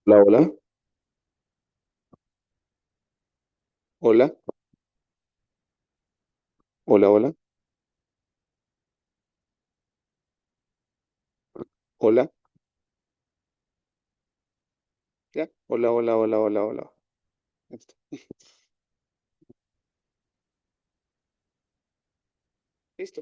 Hola, hola, hola, hola, hola, hola, ya, hola, hola, hola, hola, hola. Listo. Listo.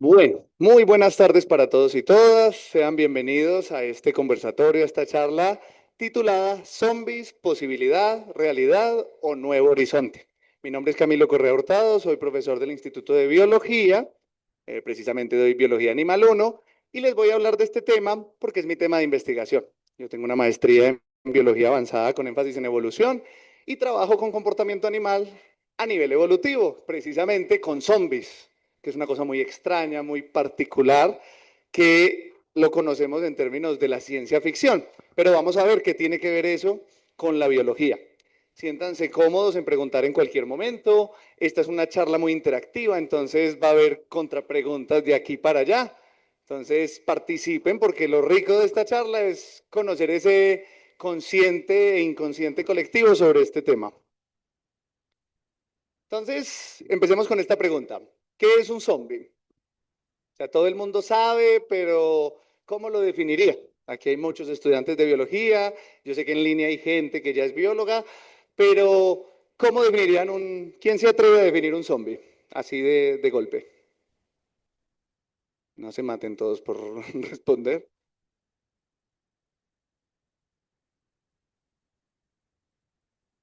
Bueno, muy buenas tardes para todos y todas. Sean bienvenidos a este conversatorio, a esta charla titulada Zombies, posibilidad, realidad o nuevo horizonte. Mi nombre es Camilo Correa Hurtado, soy profesor del Instituto de Biología, precisamente doy Biología Animal 1, y les voy a hablar de este tema porque es mi tema de investigación. Yo tengo una maestría en Biología Avanzada con énfasis en evolución y trabajo con comportamiento animal a nivel evolutivo, precisamente con zombies, que es una cosa muy extraña, muy particular, que lo conocemos en términos de la ciencia ficción. Pero vamos a ver qué tiene que ver eso con la biología. Siéntanse cómodos en preguntar en cualquier momento. Esta es una charla muy interactiva, entonces va a haber contrapreguntas de aquí para allá. Entonces participen porque lo rico de esta charla es conocer ese consciente e inconsciente colectivo sobre este tema. Entonces, empecemos con esta pregunta. ¿Qué es un zombie? O sea, todo el mundo sabe, pero ¿cómo lo definiría? Aquí hay muchos estudiantes de biología, yo sé que en línea hay gente que ya es bióloga, pero ¿cómo definirían ¿quién se atreve a definir un zombie? Así de golpe. No se maten todos por responder.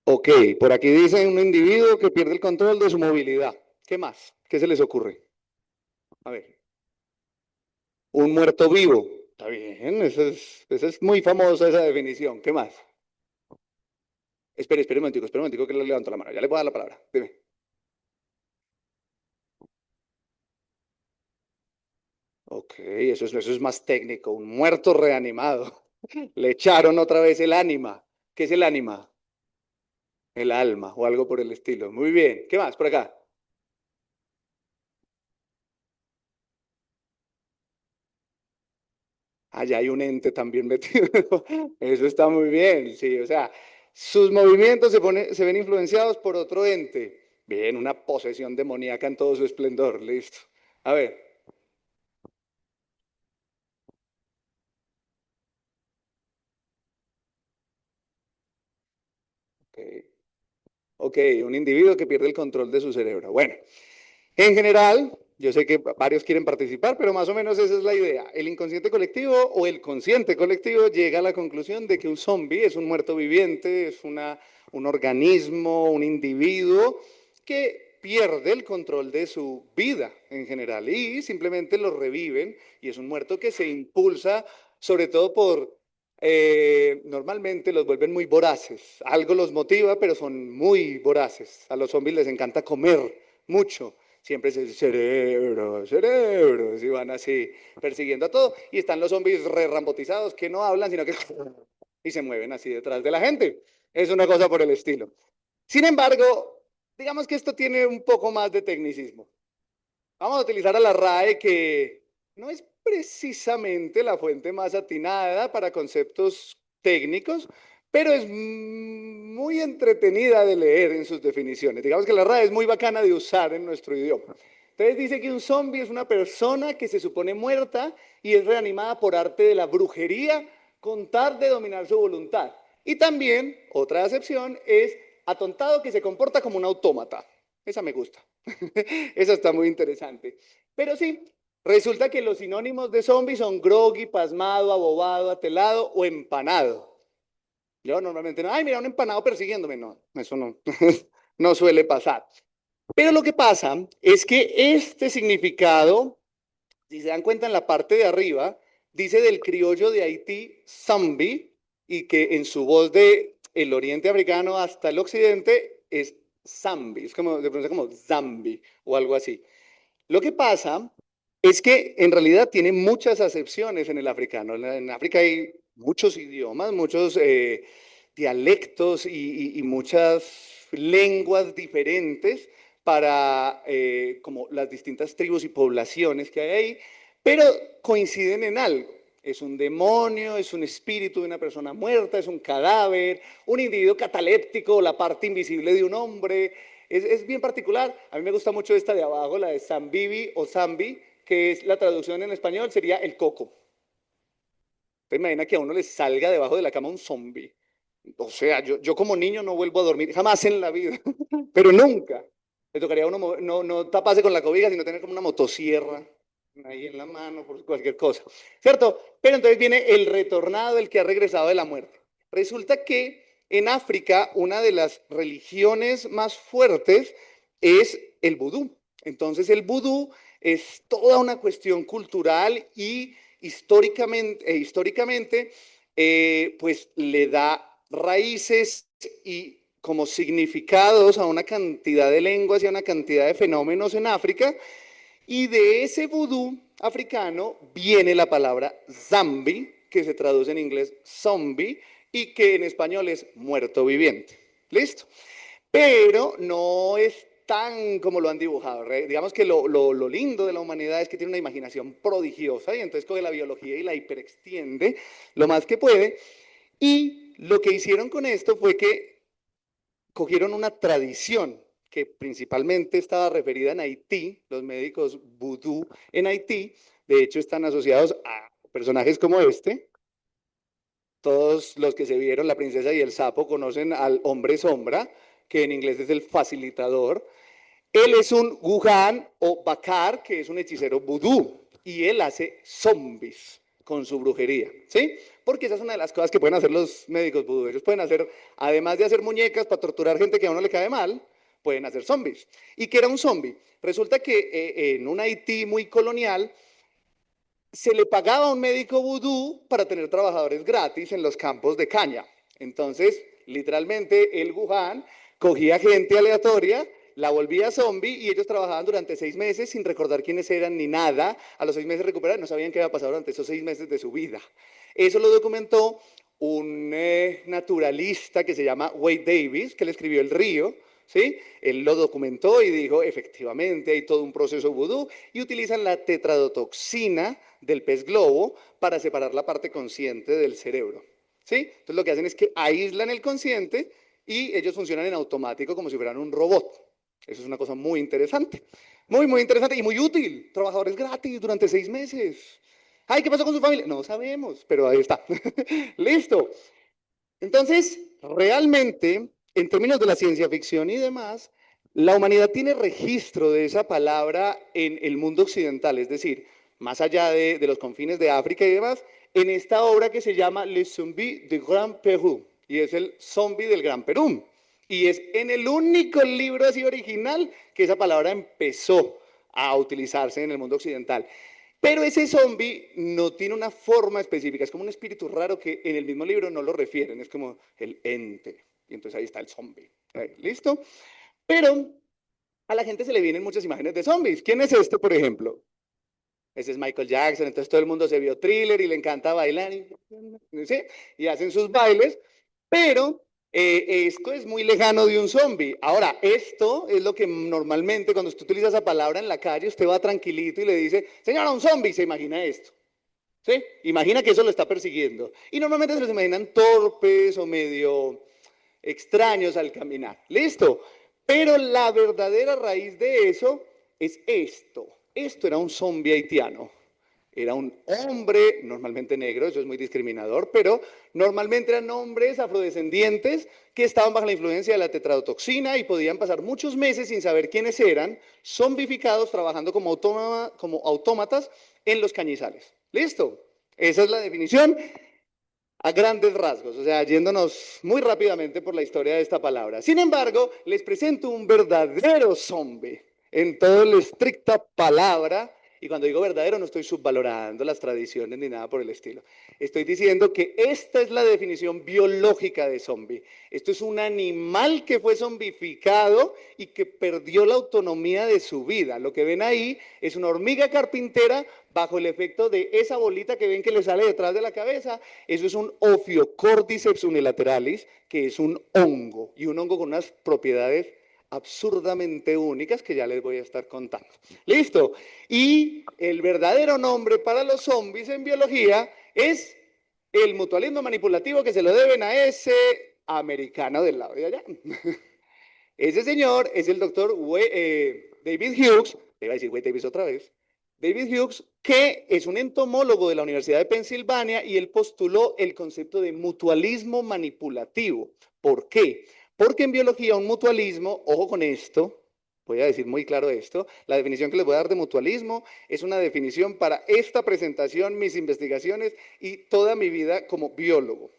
Ok, por aquí dice un individuo que pierde el control de su movilidad. ¿Qué más? ¿Qué se les ocurre? A ver, un muerto vivo. Está bien, esa es muy famosa esa definición. ¿Qué más? Espere un momentico que le levanto la mano. Ya le voy a dar la palabra. Dime. Ok, eso es más técnico. Un muerto reanimado. Le echaron otra vez el ánima. ¿Qué es el ánima? El alma o algo por el estilo. Muy bien. ¿Qué más por acá? Allá hay un ente también metido. Eso está muy bien, sí. O sea, sus movimientos se ven influenciados por otro ente. Bien, una posesión demoníaca en todo su esplendor. Listo. A ver. Ok, ok, un individuo que pierde el control de su cerebro. Bueno, en general, yo sé que varios quieren participar, pero más o menos esa es la idea. El inconsciente colectivo o el consciente colectivo llega a la conclusión de que un zombie es un muerto viviente, es un organismo, un individuo que pierde el control de su vida en general y simplemente lo reviven y es un muerto que se impulsa sobre todo normalmente los vuelven muy voraces. Algo los motiva, pero son muy voraces. A los zombies les encanta comer mucho. Siempre es el cerebro, cerebro, y van así persiguiendo a todo. Y están los zombies re rambotizados que no hablan, sino que y se mueven así detrás de la gente. Es una cosa por el estilo. Sin embargo, digamos que esto tiene un poco más de tecnicismo. Vamos a utilizar a la RAE, que no es precisamente la fuente más atinada para conceptos técnicos, pero es muy entretenida de leer en sus definiciones. Digamos que la RAE es muy bacana de usar en nuestro idioma. Entonces dice que un zombie es una persona que se supone muerta y es reanimada por arte de la brujería con tal de dominar su voluntad. Y también, otra acepción, es atontado que se comporta como un autómata. Esa me gusta. Eso está muy interesante. Pero sí, resulta que los sinónimos de zombie son groggy, pasmado, abobado, atelado o empanado. Yo normalmente no, ay, mira, un empanado persiguiéndome. No, eso no, no suele pasar. Pero lo que pasa es que este significado, si se dan cuenta en la parte de arriba, dice del criollo de Haití, zombie, y que en su voz de el oriente africano hasta el occidente es zambi, es como, de pronto como zambi o algo así. Lo que pasa es que en realidad tiene muchas acepciones en el africano. En África hay muchos idiomas, muchos dialectos y muchas lenguas diferentes para como las distintas tribus y poblaciones que hay ahí, pero coinciden en algo. Es un demonio, es un espíritu de una persona muerta, es un cadáver, un individuo cataléptico, la parte invisible de un hombre. Es bien particular. A mí me gusta mucho esta de abajo, la de Zambibi o Zambi, que es la traducción en español, sería el coco. ¿Te imaginas que a uno le salga debajo de la cama un zombie? O sea, yo como niño no vuelvo a dormir, jamás en la vida, pero nunca. Le tocaría a uno no taparse con la cobija, sino tener como una motosierra ahí en la mano por cualquier cosa, ¿cierto? Pero entonces viene el retornado, el que ha regresado de la muerte. Resulta que en África una de las religiones más fuertes es el vudú. Entonces el vudú es toda una cuestión cultural y históricamente pues le da raíces y como significados a una cantidad de lenguas y a una cantidad de fenómenos en África. Y de ese vudú africano viene la palabra zambi, que se traduce en inglés zombie, y que en español es muerto viviente. ¿Listo? Pero no es tan como lo han dibujado. Digamos que lo lindo de la humanidad es que tiene una imaginación prodigiosa y entonces coge la biología y la hiperextiende lo más que puede. Y lo que hicieron con esto fue que cogieron una tradición que principalmente estaba referida en Haití, los médicos vudú en Haití, de hecho están asociados a personajes como este. Todos los que se vieron La princesa y el sapo conocen al hombre sombra, que en inglés es el facilitador. Él es un Wuhan o Bakar, que es un hechicero vudú, y él hace zombies con su brujería, ¿sí? Porque esa es una de las cosas que pueden hacer los médicos vudú. Ellos pueden hacer, además de hacer muñecas para torturar gente que a uno le cae mal, pueden hacer zombies. ¿Y qué era un zombie? Resulta que en un Haití muy colonial se le pagaba a un médico vudú para tener trabajadores gratis en los campos de caña. Entonces, literalmente, el Wuhan cogía gente aleatoria, la volvía zombie y ellos trabajaban durante 6 meses sin recordar quiénes eran ni nada. A los 6 meses recuperaron, no sabían qué había pasado durante esos 6 meses de su vida. Eso lo documentó un naturalista que se llama Wade Davis, que le escribió El Río, ¿sí? Él lo documentó y dijo, efectivamente, hay todo un proceso vudú y utilizan la tetradotoxina del pez globo para separar la parte consciente del cerebro, ¿sí? Entonces lo que hacen es que aíslan el consciente y ellos funcionan en automático como si fueran un robot. Eso es una cosa muy interesante. Muy, muy interesante y muy útil. Trabajadores gratis durante 6 meses. Ay, ¿qué pasó con su familia? No sabemos, pero ahí está. Listo. Entonces, realmente, en términos de la ciencia ficción y demás, la humanidad tiene registro de esa palabra en el mundo occidental, es decir, más allá de los confines de África y demás, en esta obra que se llama Le Zombie du Grand Pérou, y es el zombie del Gran Perú. Y es en el único libro así original que esa palabra empezó a utilizarse en el mundo occidental. Pero ese zombie no tiene una forma específica, es como un espíritu raro que en el mismo libro no lo refieren, es como el ente. Y entonces ahí está el zombie. ¿Listo? Pero a la gente se le vienen muchas imágenes de zombies. ¿Quién es este, por ejemplo? Ese es Michael Jackson, entonces todo el mundo se vio Thriller y le encanta bailar, ¿sí? Y hacen sus bailes, pero esto es muy lejano de un zombie. Ahora, esto es lo que normalmente cuando usted utiliza esa palabra en la calle, usted va tranquilito y le dice, señora, un zombie, se imagina esto. ¿Sí? Imagina que eso lo está persiguiendo. Y normalmente se los imaginan torpes o medio extraños al caminar. Listo. Pero la verdadera raíz de eso es esto. Esto era un zombie haitiano. Era un hombre, normalmente negro, eso es muy discriminador, pero normalmente eran hombres afrodescendientes que estaban bajo la influencia de la tetradotoxina y podían pasar muchos meses sin saber quiénes eran, zombificados, trabajando como autómatas en los cañizales. ¿Listo? Esa es la definición a grandes rasgos, o sea, yéndonos muy rápidamente por la historia de esta palabra. Sin embargo, les presento un verdadero zombie en toda la estricta palabra, y cuando digo verdadero no estoy subvalorando las tradiciones ni nada por el estilo. Estoy diciendo que esta es la definición biológica de zombie. Esto es un animal que fue zombificado y que perdió la autonomía de su vida. Lo que ven ahí es una hormiga carpintera bajo el efecto de esa bolita que ven que le sale detrás de la cabeza. Eso es un Ophiocordyceps unilateralis, que es un hongo, y un hongo con unas propiedades absurdamente únicas que ya les voy a estar contando. Listo. Y el verdadero nombre para los zombies en biología Es el mutualismo manipulativo que se lo deben a ese americano del lado de allá. Ese señor es el doctor David Hughes, le iba a decir Wade Davis otra vez, David Hughes, que es un entomólogo de la Universidad de Pensilvania y él postuló el concepto de mutualismo manipulativo. ¿Por qué? Porque en biología un mutualismo, ojo con esto, voy a decir muy claro esto, la definición que les voy a dar de mutualismo es una definición para esta presentación, mis investigaciones y toda mi vida como biólogo.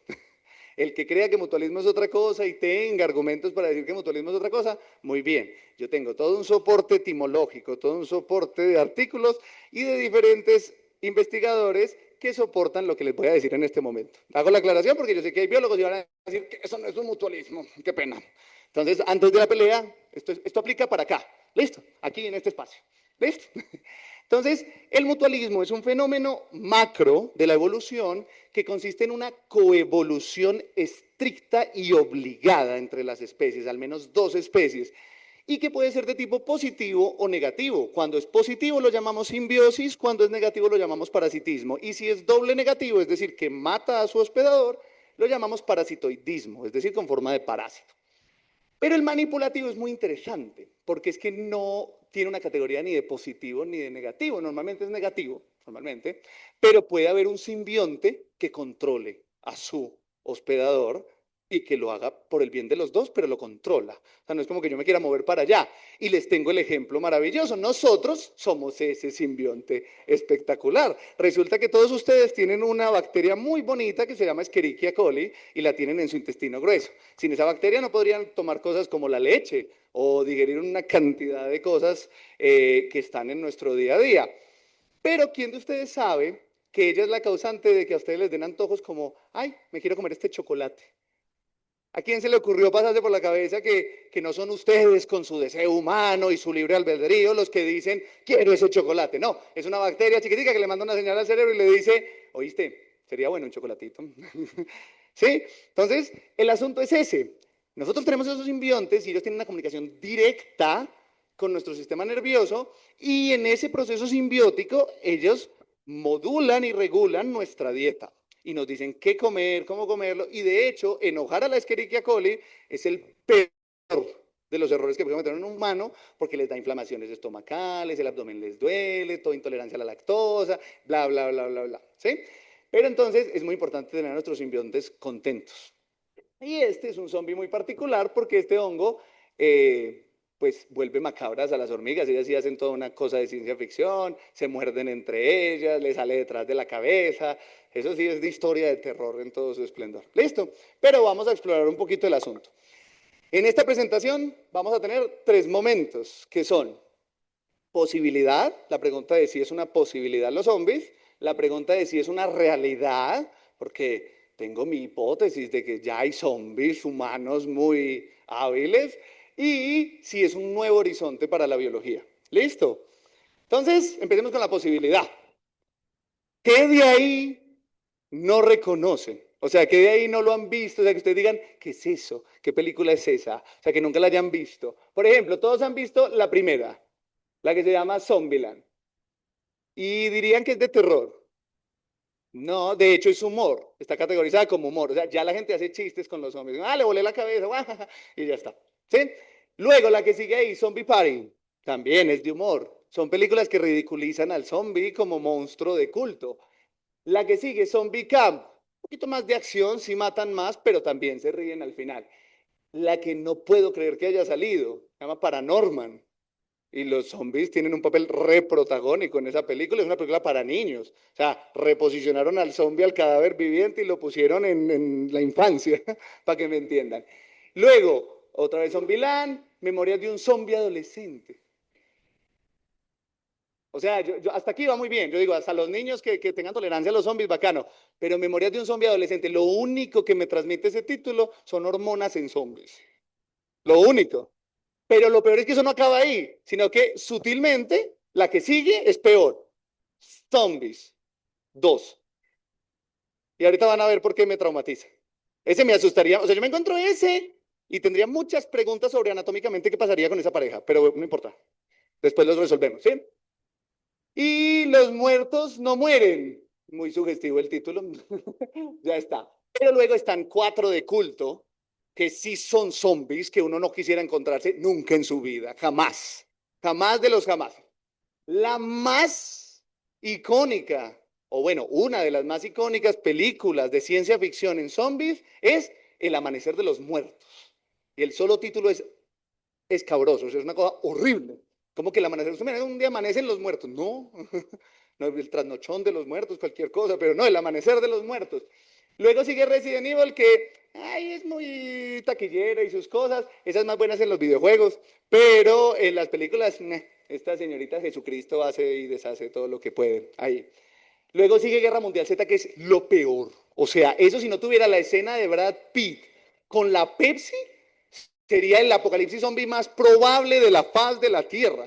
El que crea que mutualismo es otra cosa y tenga argumentos para decir que mutualismo es otra cosa, muy bien. Yo tengo todo un soporte etimológico, todo un soporte de artículos y de diferentes investigadores que soportan lo que les voy a decir en este momento. Hago la aclaración porque yo sé que hay biólogos y van a decir que eso no es un mutualismo, qué pena. Entonces, antes de la pelea, esto aplica para acá. ¿Listo? Aquí en este espacio. ¿Listo? Entonces, el mutualismo es un fenómeno macro de la evolución que consiste en una coevolución estricta y obligada entre las especies, al menos dos especies, y que puede ser de tipo positivo o negativo. Cuando es positivo lo llamamos simbiosis, cuando es negativo lo llamamos parasitismo, y si es doble negativo, es decir, que mata a su hospedador, lo llamamos parasitoidismo, es decir, con forma de parásito. Pero el manipulativo es muy interesante, porque es que no tiene una categoría ni de positivo ni de negativo. Normalmente es negativo, normalmente, pero puede haber un simbionte que controle a su hospedador y que lo haga por el bien de los dos, pero lo controla. O sea, no es como que yo me quiera mover para allá. Y les tengo el ejemplo maravilloso. Nosotros somos ese simbionte espectacular. Resulta que todos ustedes tienen una bacteria muy bonita que se llama Escherichia coli y la tienen en su intestino grueso. Sin esa bacteria no podrían tomar cosas como la leche o digerir una cantidad de cosas que están en nuestro día a día. Pero ¿quién de ustedes sabe que ella es la causante de que a ustedes les den antojos como, ay, me quiero comer este chocolate? ¿A quién se le ocurrió pasarse por la cabeza que no son ustedes con su deseo humano y su libre albedrío los que dicen, quiero ese chocolate? No, es una bacteria chiquitica que le manda una señal al cerebro y le dice, oíste, sería bueno un chocolatito. ¿Sí? Entonces, el asunto es ese. Nosotros tenemos esos simbiontes y ellos tienen una comunicación directa con nuestro sistema nervioso y en ese proceso simbiótico ellos modulan y regulan nuestra dieta y nos dicen qué comer, cómo comerlo, y de hecho, enojar a la Escherichia coli es el peor de los errores que puede cometer un humano, porque les da inflamaciones estomacales, el abdomen les duele, toda intolerancia a la lactosa, bla, bla, bla, bla, bla, ¿sí? Pero entonces es muy importante tener a nuestros simbiontes contentos. Y este es un zombie muy particular porque este hongo pues vuelve macabras a las hormigas. Ellas sí hacen toda una cosa de ciencia ficción, se muerden entre ellas, le sale detrás de la cabeza. Eso sí es de historia de terror en todo su esplendor. Listo, pero vamos a explorar un poquito el asunto. En esta presentación vamos a tener tres momentos que son posibilidad, la pregunta de si es una posibilidad los zombies, la pregunta de si es una realidad, porque tengo mi hipótesis de que ya hay zombies humanos muy hábiles, y si es un nuevo horizonte para la biología. ¿Listo? Entonces, empecemos con la posibilidad. ¿Qué de ahí no reconocen? O sea, ¿qué de ahí no lo han visto? O sea, que ustedes digan, ¿qué es eso? ¿Qué película es esa? O sea, que nunca la hayan visto. Por ejemplo, todos han visto la primera, la que se llama Zombieland. Y dirían que es de terror. No, de hecho es humor. Está categorizada como humor. O sea, ya la gente hace chistes con los zombies. Ah, le volé la cabeza, y ya está. ¿Sí? Luego, la que sigue ahí, Zombie Party, también es de humor. Son películas que ridiculizan al zombie como monstruo de culto. La que sigue, Zombie Camp. Un poquito más de acción, sí matan más, pero también se ríen al final. La que no puedo creer que haya salido, se llama Paranorman. Y los zombies tienen un papel re protagónico en esa película. Es una película para niños. O sea, reposicionaron al zombie, al cadáver viviente y lo pusieron en la infancia, para que me entiendan. Luego, otra vez Zombieland, Memorias de un zombie adolescente. O sea, hasta aquí va muy bien. Yo digo, hasta los niños que tengan tolerancia a los zombies, bacano. Pero Memorias de un zombie adolescente, lo único que me transmite ese título son hormonas en zombies. Lo único. Pero lo peor es que eso no acaba ahí, sino que sutilmente la que sigue es peor. Zombies 2. Y ahorita van a ver por qué me traumatiza. Ese me asustaría. O sea, yo me encuentro ese y tendría muchas preguntas sobre anatómicamente qué pasaría con esa pareja, pero no importa. Después los resolvemos, ¿sí? Y los muertos no mueren. Muy sugestivo el título. Ya está. Pero luego están cuatro de culto, que sí son zombies que uno no quisiera encontrarse nunca en su vida. Jamás. Jamás de los jamás. La más icónica, o bueno, una de las más icónicas películas de ciencia ficción en zombies es El Amanecer de los Muertos. Y el solo título es escabroso, o sea, es una cosa horrible. Como que el amanecer, un día amanecen los muertos. No, no el trasnochón de los muertos, cualquier cosa, pero no, el amanecer de los muertos. Luego sigue Resident Evil, que ay, es muy taquillera y sus cosas. Esas más buenas en los videojuegos, pero en las películas, esta señorita Jesucristo hace y deshace todo lo que puede ahí. Luego sigue Guerra Mundial Z, que es lo peor. O sea, eso si no tuviera la escena de Brad Pitt con la Pepsi, sería el apocalipsis zombie más probable de la faz de la Tierra.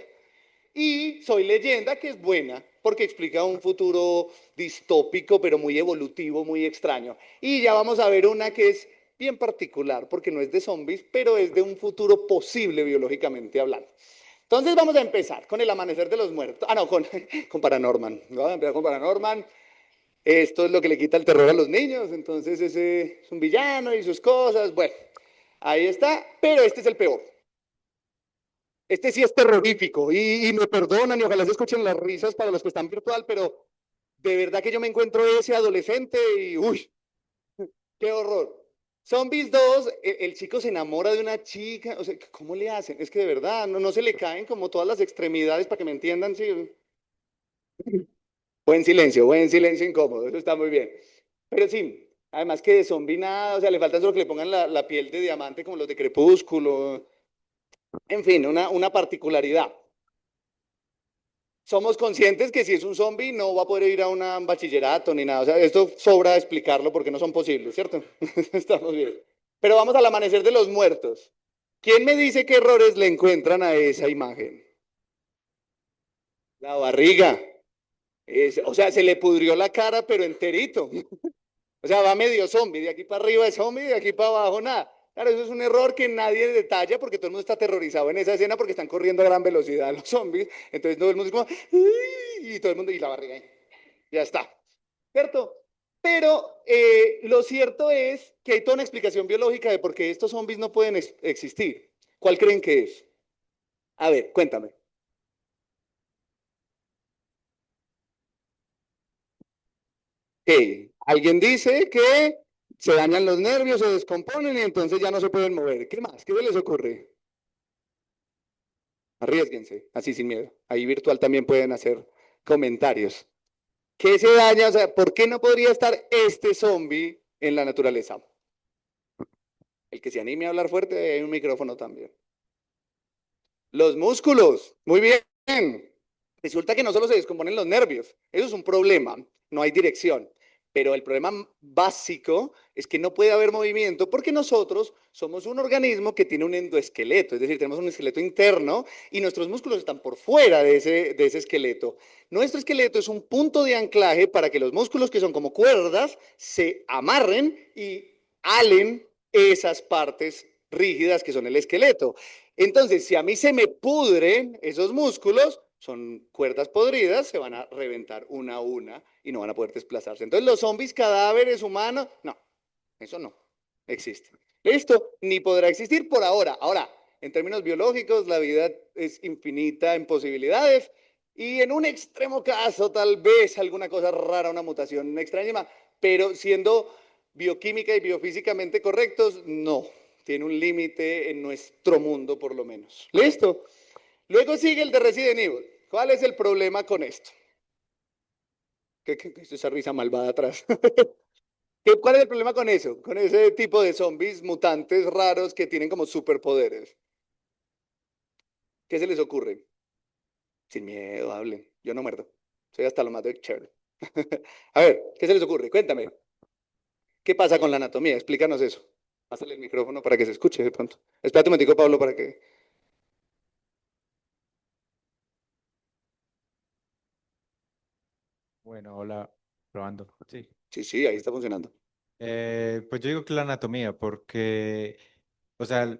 Y Soy Leyenda, que es buena, porque explica un futuro distópico, pero muy evolutivo, muy extraño. Y ya vamos a ver una que es bien particular, porque no es de zombies, pero es de un futuro posible biológicamente hablando. Entonces vamos a empezar con El Amanecer de los Muertos. Ah, no, con Paranorman. Vamos a empezar con Paranorman. Esto es lo que le quita el terror a los niños. Entonces ese es un villano y sus cosas. Bueno, ahí está. Pero este es el peor. Este sí es terrorífico y me perdonan y ojalá se escuchen las risas para los que están virtual, pero de verdad que yo me encuentro ese adolescente y uy, qué horror. Zombies 2, el chico se enamora de una chica, o sea, ¿cómo le hacen? Es que de verdad, no, no se le caen como todas las extremidades para que me entiendan, sí. Buen silencio incómodo, eso está muy bien. Pero sí, además que de zombie nada, o sea, le falta solo que le pongan la piel de diamante como los de Crepúsculo, en fin, una particularidad. Somos conscientes que si es un zombie no va a poder ir a un bachillerato ni nada. O sea, esto sobra explicarlo porque no son posibles, ¿cierto? Estamos bien. Pero vamos al amanecer de los muertos. ¿Quién me dice qué errores le encuentran a esa imagen? La barriga. O sea, se le pudrió la cara, pero enterito. O sea, va medio zombie. De aquí para arriba es zombie, de aquí para abajo nada. Claro, eso es un error que nadie detalla porque todo el mundo está aterrorizado en esa escena porque están corriendo a gran velocidad los zombies. Entonces todo el mundo es como, "Ay", y todo el mundo, y la barriga ahí. Ya está, ¿cierto? Pero lo cierto es que hay toda una explicación biológica de por qué estos zombies no pueden existir. ¿Cuál creen que es? A ver, cuéntame. ¿Qué? Alguien dice que se dañan los nervios, se descomponen y entonces ya no se pueden mover. ¿Qué más? ¿Qué se les ocurre? Arriesguense, así sin miedo. Ahí virtual también pueden hacer comentarios. ¿Qué se daña? O sea, ¿por qué no podría estar este zombie en la naturaleza? El que se anime a hablar fuerte, hay un micrófono también. Los músculos, muy bien. Resulta que no solo se descomponen los nervios, eso es un problema, no hay dirección. Pero el problema básico es que no puede haber movimiento porque nosotros somos un organismo que tiene un endoesqueleto, es decir, tenemos un esqueleto interno y nuestros músculos están por fuera de ese esqueleto. Nuestro esqueleto es un punto de anclaje para que los músculos, que son como cuerdas, se amarren y alen esas partes rígidas que son el esqueleto. Entonces, si a mí se me pudren esos músculos, son cuerdas podridas, se van a reventar una a una y no van a poder desplazarse. Entonces, los zombies cadáveres humanos, no, eso no existe. Listo, ni podrá existir por ahora. Ahora, en términos biológicos, la vida es infinita en posibilidades y en un extremo caso, tal vez alguna cosa rara, una mutación extraña, pero siendo bioquímica y biofísicamente correctos, no. Tiene un límite en nuestro mundo, por lo menos. ¿Listo? Luego sigue el de Resident Evil. ¿Cuál es el problema con esto? ¿Qué es esa risa malvada atrás? ¿Cuál es el problema con eso? Con ese tipo de zombies mutantes raros que tienen como superpoderes. ¿Qué se les ocurre? Sin miedo, hablen. Yo no muerdo. Soy hasta lo más de chévere. A ver, ¿qué se les ocurre? Cuéntame. ¿Qué pasa con la anatomía? Explícanos eso. Pásale el micrófono para que se escuche de pronto. Espérate un momentico, Pablo, para que... Bueno, hola, probando. Sí. Sí, sí, ahí está funcionando. Pues yo digo que la anatomía, porque, o sea,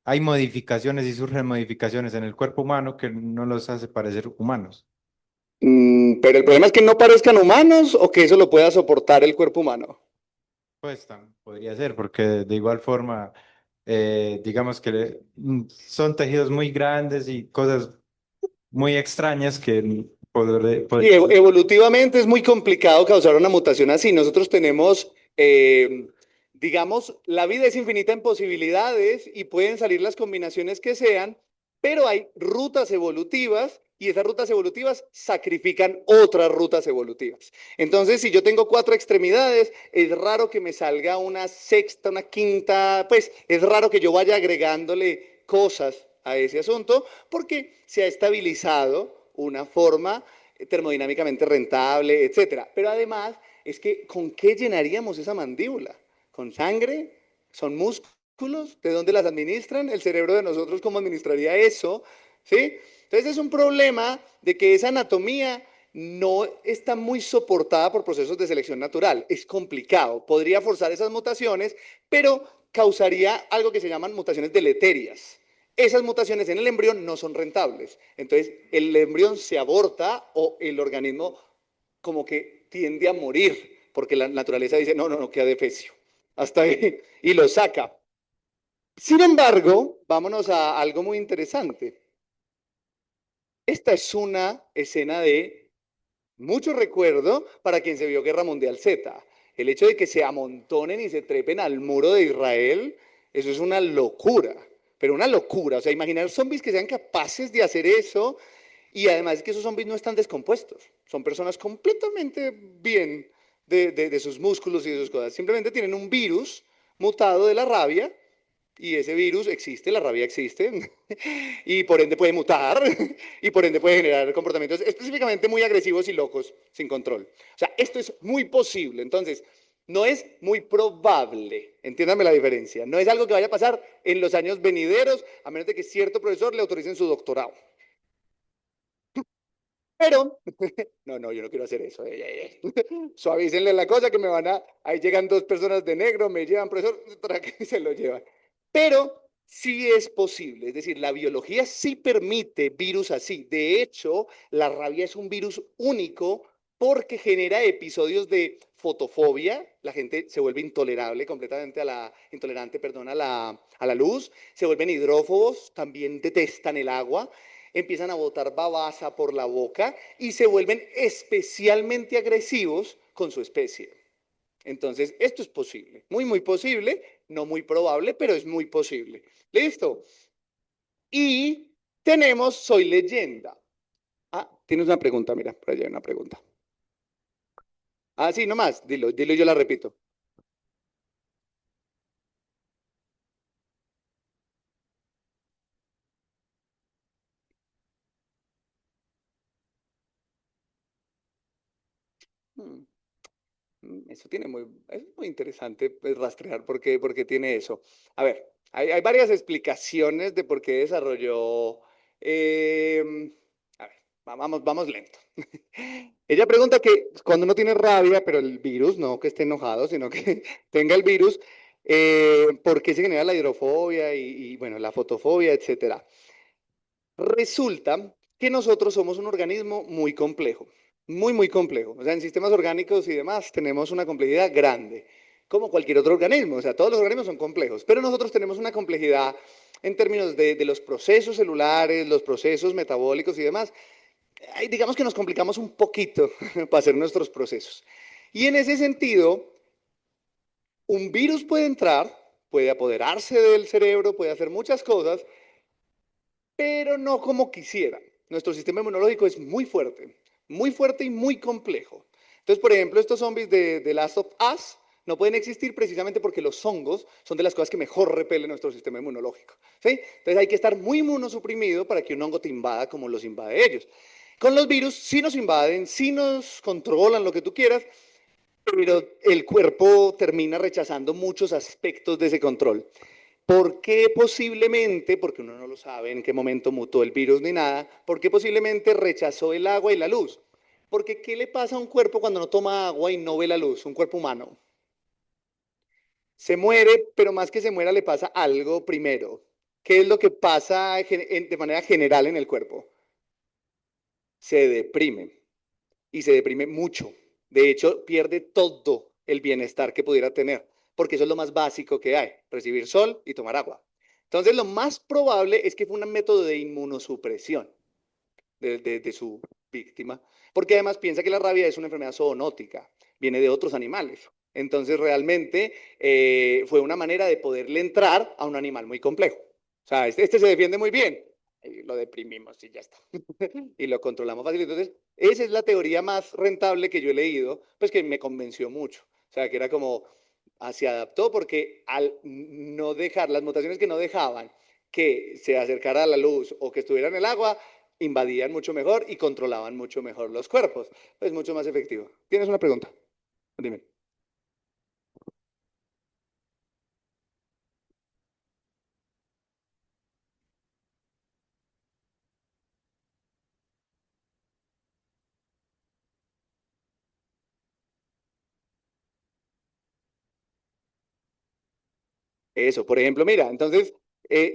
hay modificaciones y surgen modificaciones en el cuerpo humano que no los hace parecer humanos. Pero el problema es que no parezcan humanos o que eso lo pueda soportar el cuerpo humano. Pues podría ser, porque de igual forma, digamos que son tejidos muy grandes y cosas muy extrañas que Sí, evolutivamente es muy complicado causar una mutación así. Nosotros tenemos, digamos, la vida es infinita en posibilidades y pueden salir las combinaciones que sean, pero hay rutas evolutivas y esas rutas evolutivas sacrifican otras rutas evolutivas. Entonces, si yo tengo cuatro extremidades, es raro que me salga una sexta, una quinta, pues es raro que yo vaya agregándole cosas a ese asunto porque se ha estabilizado una forma termodinámicamente rentable, etcétera. Pero además es que ¿con qué llenaríamos esa mandíbula? ¿Con sangre? ¿Son músculos? ¿De dónde las administran? ¿El cerebro de nosotros cómo administraría eso? ¿Sí? Entonces es un problema de que esa anatomía no está muy soportada por procesos de selección natural. Es complicado. Podría forzar esas mutaciones, pero causaría algo que se llaman mutaciones deleterias. Esas mutaciones en el embrión no son rentables. Entonces, el embrión se aborta o el organismo como que tiende a morir, porque la naturaleza dice, no, no, no, queda defecio. Hasta ahí. Y lo saca. Sin embargo, vámonos a algo muy interesante. Esta es una escena de mucho recuerdo para quien se vio Guerra Mundial Z. El hecho de que se amontonen y se trepen al muro de Israel, eso es una locura, pero una locura. O sea, imaginar zombies que sean capaces de hacer eso y además que esos zombies no están descompuestos. Son personas completamente bien de sus músculos y de sus cosas. Simplemente tienen un virus mutado de la rabia y ese virus existe, la rabia existe, y por ende puede mutar, y por ende puede generar comportamientos específicamente muy agresivos y locos, sin control. O sea, esto es muy posible. Entonces, no es muy probable, entiéndame la diferencia, no es algo que vaya a pasar en los años venideros, a menos de que cierto profesor le autoricen su doctorado. Pero, no, no, yo no quiero hacer eso. Suavícenle la cosa que me van a, ahí llegan dos personas de negro, me llevan, profesor, para que se lo llevan. Pero sí es posible, es decir, la biología sí permite virus así. De hecho, la rabia es un virus único porque genera episodios de fotofobia, la gente se vuelve intolerable completamente a la, intolerante, perdón, a la luz, se vuelven hidrófobos, también detestan el agua, empiezan a botar babasa por la boca y se vuelven especialmente agresivos con su especie. Entonces, esto es posible, muy, muy posible, no muy probable, pero es muy posible. ¿Listo? Y tenemos Soy Leyenda. Ah, tienes una pregunta, mira, por allá hay una pregunta. Ah, sí, nomás, dilo, dilo y yo la repito. Hmm. Eso tiene muy, es muy interesante pues, rastrear por qué tiene eso. A ver, hay varias explicaciones de por qué desarrolló. A ver, vamos, vamos lento. Ella pregunta que cuando uno tiene rabia, pero el virus, no que esté enojado, sino que tenga el virus, ¿por qué se genera la hidrofobia bueno, la fotofobia, etcétera? Resulta que nosotros somos un organismo muy complejo, muy, muy complejo. O sea, en sistemas orgánicos y demás tenemos una complejidad grande, como cualquier otro organismo. O sea, todos los organismos son complejos, pero nosotros tenemos una complejidad en términos de los procesos celulares, los procesos metabólicos y demás. Digamos que nos complicamos un poquito para hacer nuestros procesos. Y en ese sentido, un virus puede entrar, puede apoderarse del cerebro, puede hacer muchas cosas, pero no como quisiera. Nuestro sistema inmunológico es muy fuerte y muy complejo. Entonces, por ejemplo, estos zombies de Last of Us no pueden existir precisamente porque los hongos son de las cosas que mejor repelen nuestro sistema inmunológico. ¿Sí? Entonces hay que estar muy inmunosuprimido para que un hongo te invada como los invade ellos. Con los virus sí nos invaden, sí nos controlan lo que tú quieras, pero el cuerpo termina rechazando muchos aspectos de ese control. ¿Por qué posiblemente, porque uno no lo sabe en qué momento mutó el virus ni nada, por qué posiblemente rechazó el agua y la luz? Porque ¿qué le pasa a un cuerpo cuando no toma agua y no ve la luz? Un cuerpo humano. Se muere, pero más que se muera le pasa algo primero. ¿Qué es lo que pasa de manera general en el cuerpo? Se deprime. y se deprime mucho. De hecho, pierde todo el bienestar que pudiera tener, porque eso es lo más básico que hay, recibir sol y tomar agua. Entonces, lo más probable es que fue un método de inmunosupresión de su víctima, porque además piensa que la rabia es una enfermedad zoonótica, viene de otros animales. Entonces, realmente fue una manera de poderle entrar a un animal muy complejo. O sea, este se defiende muy bien, y lo deprimimos y ya está. Y lo controlamos fácil. Entonces, esa es la teoría más rentable que yo he leído, pues que me convenció mucho. O sea, que era como, se adaptó porque al no dejar, las mutaciones que no dejaban que se acercara a la luz o que estuviera en el agua, invadían mucho mejor y controlaban mucho mejor los cuerpos. Es mucho más efectivo. ¿Tienes una pregunta? Dime. Eso, por ejemplo, mira, entonces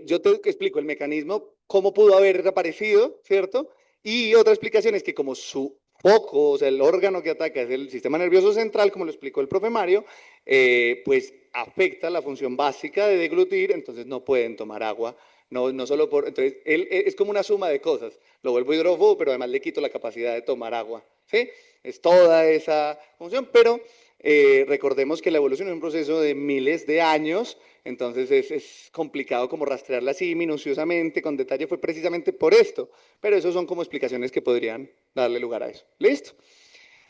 yo te explico el mecanismo, cómo pudo haber reaparecido, ¿cierto? Y otra explicación es que como su foco, o sea, el órgano que ataca es el sistema nervioso central, como lo explicó el profe Mario, pues afecta la función básica de deglutir, entonces no pueden tomar agua. No, no solo por, entonces, es como una suma de cosas. Lo vuelvo hidrófobo, pero además le quito la capacidad de tomar agua, ¿sí? Es toda esa función, pero recordemos que la evolución es un proceso de miles de años, entonces es complicado como rastrearla así minuciosamente, con detalle, fue precisamente por esto. Pero eso son como explicaciones que podrían darle lugar a eso. ¿Listo?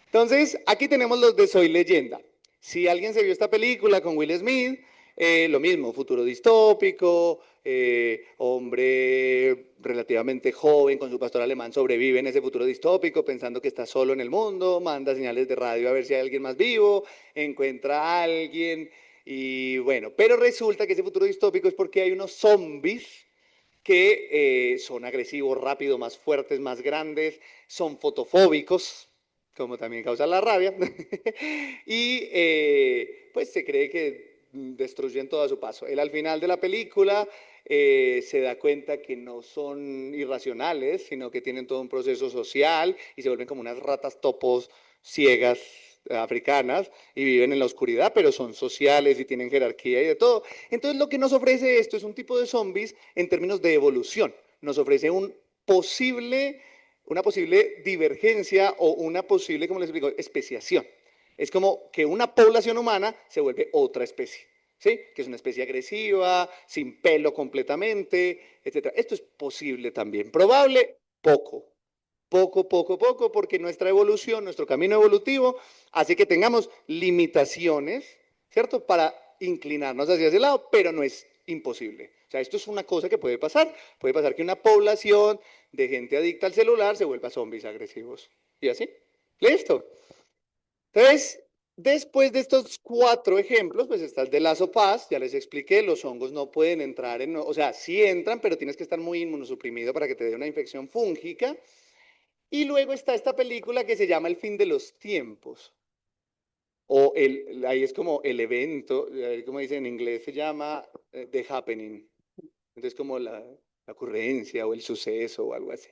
Entonces, aquí tenemos los de Soy Leyenda. Si alguien se vio esta película con Will Smith, lo mismo, futuro distópico, hombre relativamente joven con su pastor alemán sobrevive en ese futuro distópico pensando que está solo en el mundo, manda señales de radio a ver si hay alguien más vivo, encuentra a alguien y bueno, pero resulta que ese futuro distópico es porque hay unos zombies que son agresivos, rápidos, más fuertes, más grandes, son fotofóbicos, como también causa la rabia, y pues se cree que destruyen todo a su paso. Él al final de la película se da cuenta que no son irracionales, sino que tienen todo un proceso social y se vuelven como unas ratas topos ciegas africanas y viven en la oscuridad, pero son sociales y tienen jerarquía y de todo. Entonces lo que nos ofrece esto es un tipo de zombies en términos de evolución. Nos ofrece una posible divergencia o una posible, como les explico, especiación. Es como que una población humana se vuelve otra especie. ¿Sí? Que es una especie agresiva, sin pelo completamente, etcétera. Esto es posible también. Probable, poco. Poco, porque nuestra evolución, nuestro camino evolutivo, hace que tengamos limitaciones, ¿cierto? Para inclinarnos hacia ese lado, pero no es imposible. O sea, esto es una cosa que puede pasar. Puede pasar que una población de gente adicta al celular se vuelva zombies agresivos. Y así. Listo. Entonces, después de estos cuatro ejemplos, pues está el de Last of Us, ya les expliqué, los hongos no pueden entrar o sea, sí entran, pero tienes que estar muy inmunosuprimido para que te dé una infección fúngica. Y luego está esta película que se llama El fin de los tiempos. Ahí es como el evento, como dice en inglés, se llama The Happening. Entonces como la ocurrencia o el suceso o algo así.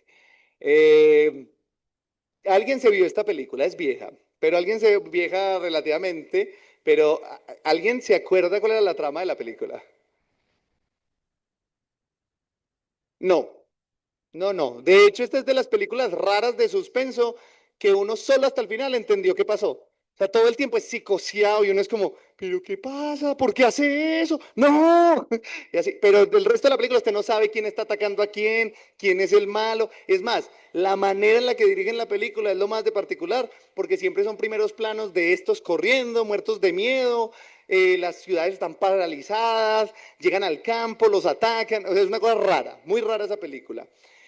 Eh, alguien se vio esta película, es vieja, pero alguien se vieja relativamente, pero ¿alguien se acuerda cuál era la trama de la película? No, no. De hecho, esta es de las películas raras de suspenso que uno solo hasta el final entendió qué pasó. O sea, todo el tiempo es psicoseado y uno es como, ¿pero qué pasa? ¿Por qué hace eso? ¡No! Y así, pero del resto de la película usted no sabe quién está atacando a quién es el malo. Es más, la manera en la que dirigen la película es lo más de particular, porque siempre son primeros planos de estos corriendo, muertos de miedo, las ciudades están paralizadas, llegan al campo, los atacan, o sea, es una cosa rara, muy rara esa película.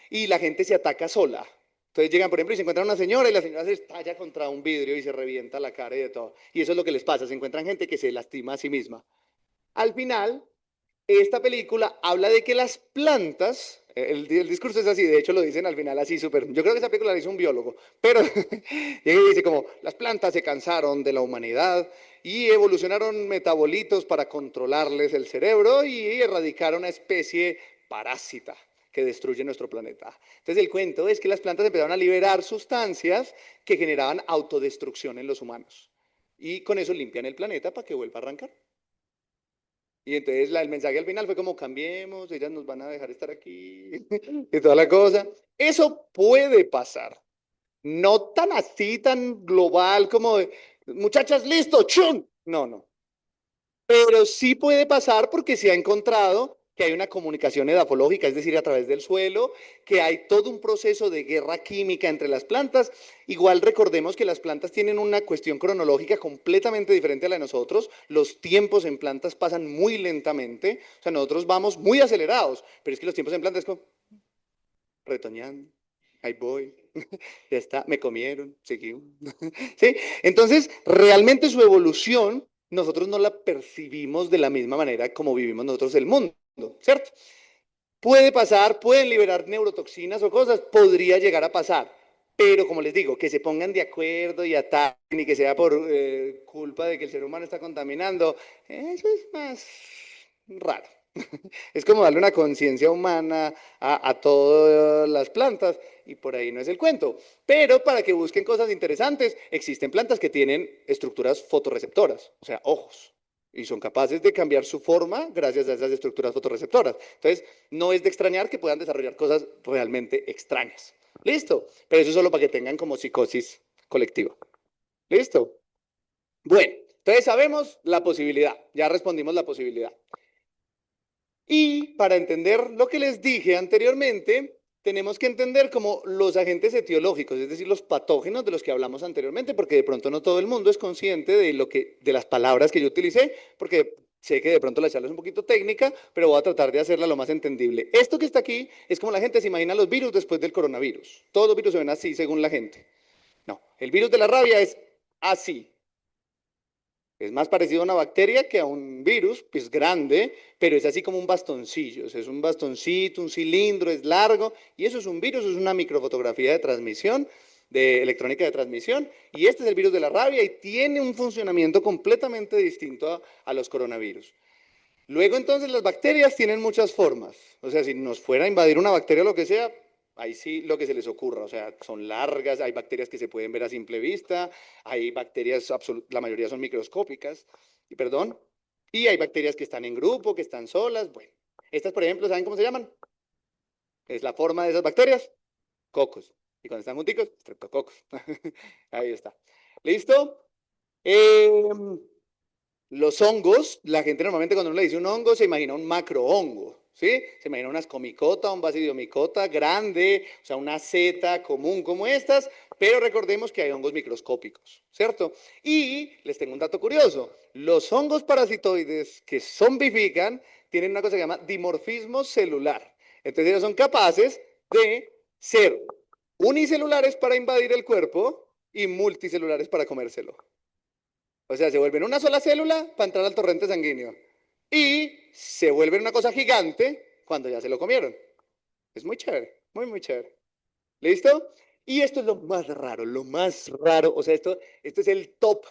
Y la gente se ataca sola. Entonces llegan, por ejemplo, y se encuentran una señora y la señora se estalla contra un vidrio y se revienta la cara y de todo. Y eso es lo que les pasa, se encuentran gente que se lastima a sí misma. Al final, esta película habla de que las plantas, el discurso es así, de hecho lo dicen al final así súper, yo creo que esa película la hizo un biólogo, pero dice como, las plantas se cansaron de la humanidad y evolucionaron metabolitos para controlarles el cerebro y erradicar una especie parásita que destruyen nuestro planeta. Entonces el cuento es que las plantas empezaron a liberar sustancias que generaban autodestrucción en los humanos. Y con eso limpian el planeta para que vuelva a arrancar. Y entonces el mensaje al final fue como cambiemos, ellas nos van a dejar estar aquí y toda la cosa. Eso puede pasar. No tan así, tan global como de, muchachas, listo, ¡chum! No, no. Pero sí puede pasar porque se ha encontrado que hay una comunicación edafológica, es decir, a través del suelo, que hay todo un proceso de guerra química entre las plantas. Igual recordemos que las plantas tienen una cuestión cronológica completamente diferente a la de nosotros. Los tiempos en plantas pasan muy lentamente. O sea, nosotros vamos muy acelerados, pero es que los tiempos en plantas es como retoñando. Ahí voy, ya está, me comieron, seguimos. ¿Sí? Entonces, realmente su evolución nosotros no la percibimos de la misma manera como vivimos nosotros el mundo, ¿cierto? Puede pasar, pueden liberar neurotoxinas o cosas, podría llegar a pasar, pero como les digo, que se pongan de acuerdo y ataquen y que sea por culpa de que el ser humano está contaminando, eso es más raro. Es como darle una conciencia humana a todas las plantas y por ahí no es el cuento. Pero para que busquen cosas interesantes, existen plantas que tienen estructuras fotorreceptoras, o sea, ojos. Y son capaces de cambiar su forma gracias a esas estructuras fotorreceptoras. Entonces, no es de extrañar que puedan desarrollar cosas realmente extrañas. Listo. Pero eso es solo para que tengan como psicosis colectiva. Listo. Bueno, entonces sabemos la posibilidad. Ya respondimos la posibilidad. Y para entender lo que les dije anteriormente, tenemos que entender como los agentes etiológicos, es decir, los patógenos de los que hablamos anteriormente, porque de pronto no todo el mundo es consciente de las palabras que yo utilicé, porque sé que de pronto la charla es un poquito técnica, pero voy a tratar de hacerla lo más entendible. Esto que está aquí es como la gente se imagina los virus después del coronavirus. Todos los virus se ven así según la gente. No, el virus de la rabia es así. Es más parecido a una bacteria que a un virus, pues grande, pero es así como un bastoncillo. O sea, es un bastoncito, un cilindro, es largo, y eso es un virus, es una microfotografía de transmisión, de electrónica de transmisión, y este es el virus de la rabia y tiene un funcionamiento completamente distinto a los coronavirus. Luego entonces las bacterias tienen muchas formas. O sea, si nos fuera a invadir una bacteria o lo que sea, ahí sí lo que se les ocurra. O sea, son largas, hay bacterias que se pueden ver a simple vista, hay bacterias, la mayoría son microscópicas, y perdón, y hay bacterias que están en grupo, que están solas. Bueno, estas por ejemplo, ¿saben cómo se llaman? Es la forma de esas bacterias, cocos. Y cuando están junticos, streptococos. Ahí está. ¿Listo? Eh, los hongos, la gente normalmente cuando uno le dice un hongo se imagina un macrohongo, ¿sí? Se imagina una ascomicota, un basidiomicota grande, o sea, una seta común como estas, pero recordemos que hay hongos microscópicos, ¿cierto? Y les tengo un dato curioso, los hongos parasitoides que zombifican tienen una cosa que se llama dimorfismo celular. Entonces ellos son capaces de ser unicelulares para invadir el cuerpo y multicelulares para comérselo. O sea, se vuelven una sola célula para entrar al torrente sanguíneo. Y se vuelven una cosa gigante cuando ya se lo comieron. Es muy chévere, muy, muy chévere. ¿Listo? Y esto es lo más raro, lo más raro. O sea, esto es el top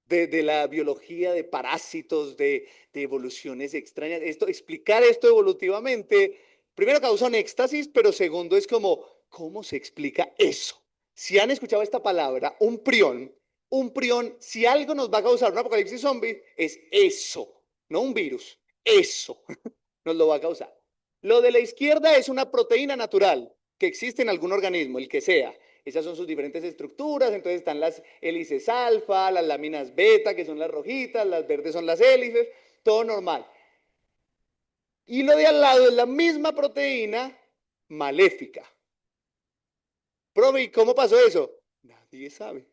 de la biología, de parásitos, de evoluciones extrañas. Explicar esto evolutivamente, primero causa un éxtasis, pero segundo es como, ¿cómo se explica eso? Si han escuchado esta palabra, un prión, si algo nos va a causar un apocalipsis zombie, es eso, no un virus, eso nos lo va a causar. Lo de la izquierda es una proteína natural que existe en algún organismo, el que sea. Esas son sus diferentes estructuras, entonces están las hélices alfa, las láminas beta, que son las rojitas, las verdes son las hélices, todo normal. Y lo de al lado es la misma proteína maléfica. Profe, ¿y cómo pasó eso? Nadie sabe.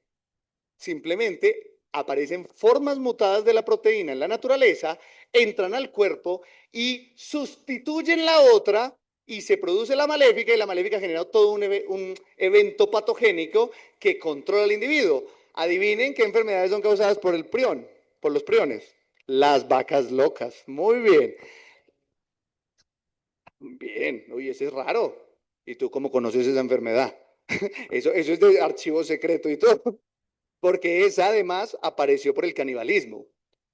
Simplemente aparecen formas mutadas de la proteína en la naturaleza, entran al cuerpo y sustituyen la otra y se produce la maléfica y la maléfica genera todo un evento patogénico que controla al individuo. Adivinen qué enfermedades son causadas por el prión, por los priones. Las vacas locas. Muy bien. Bien. Uy, ese es raro. ¿Y tú cómo conoces esa enfermedad? Eso es de archivo secreto y todo. Porque esa además apareció por el canibalismo.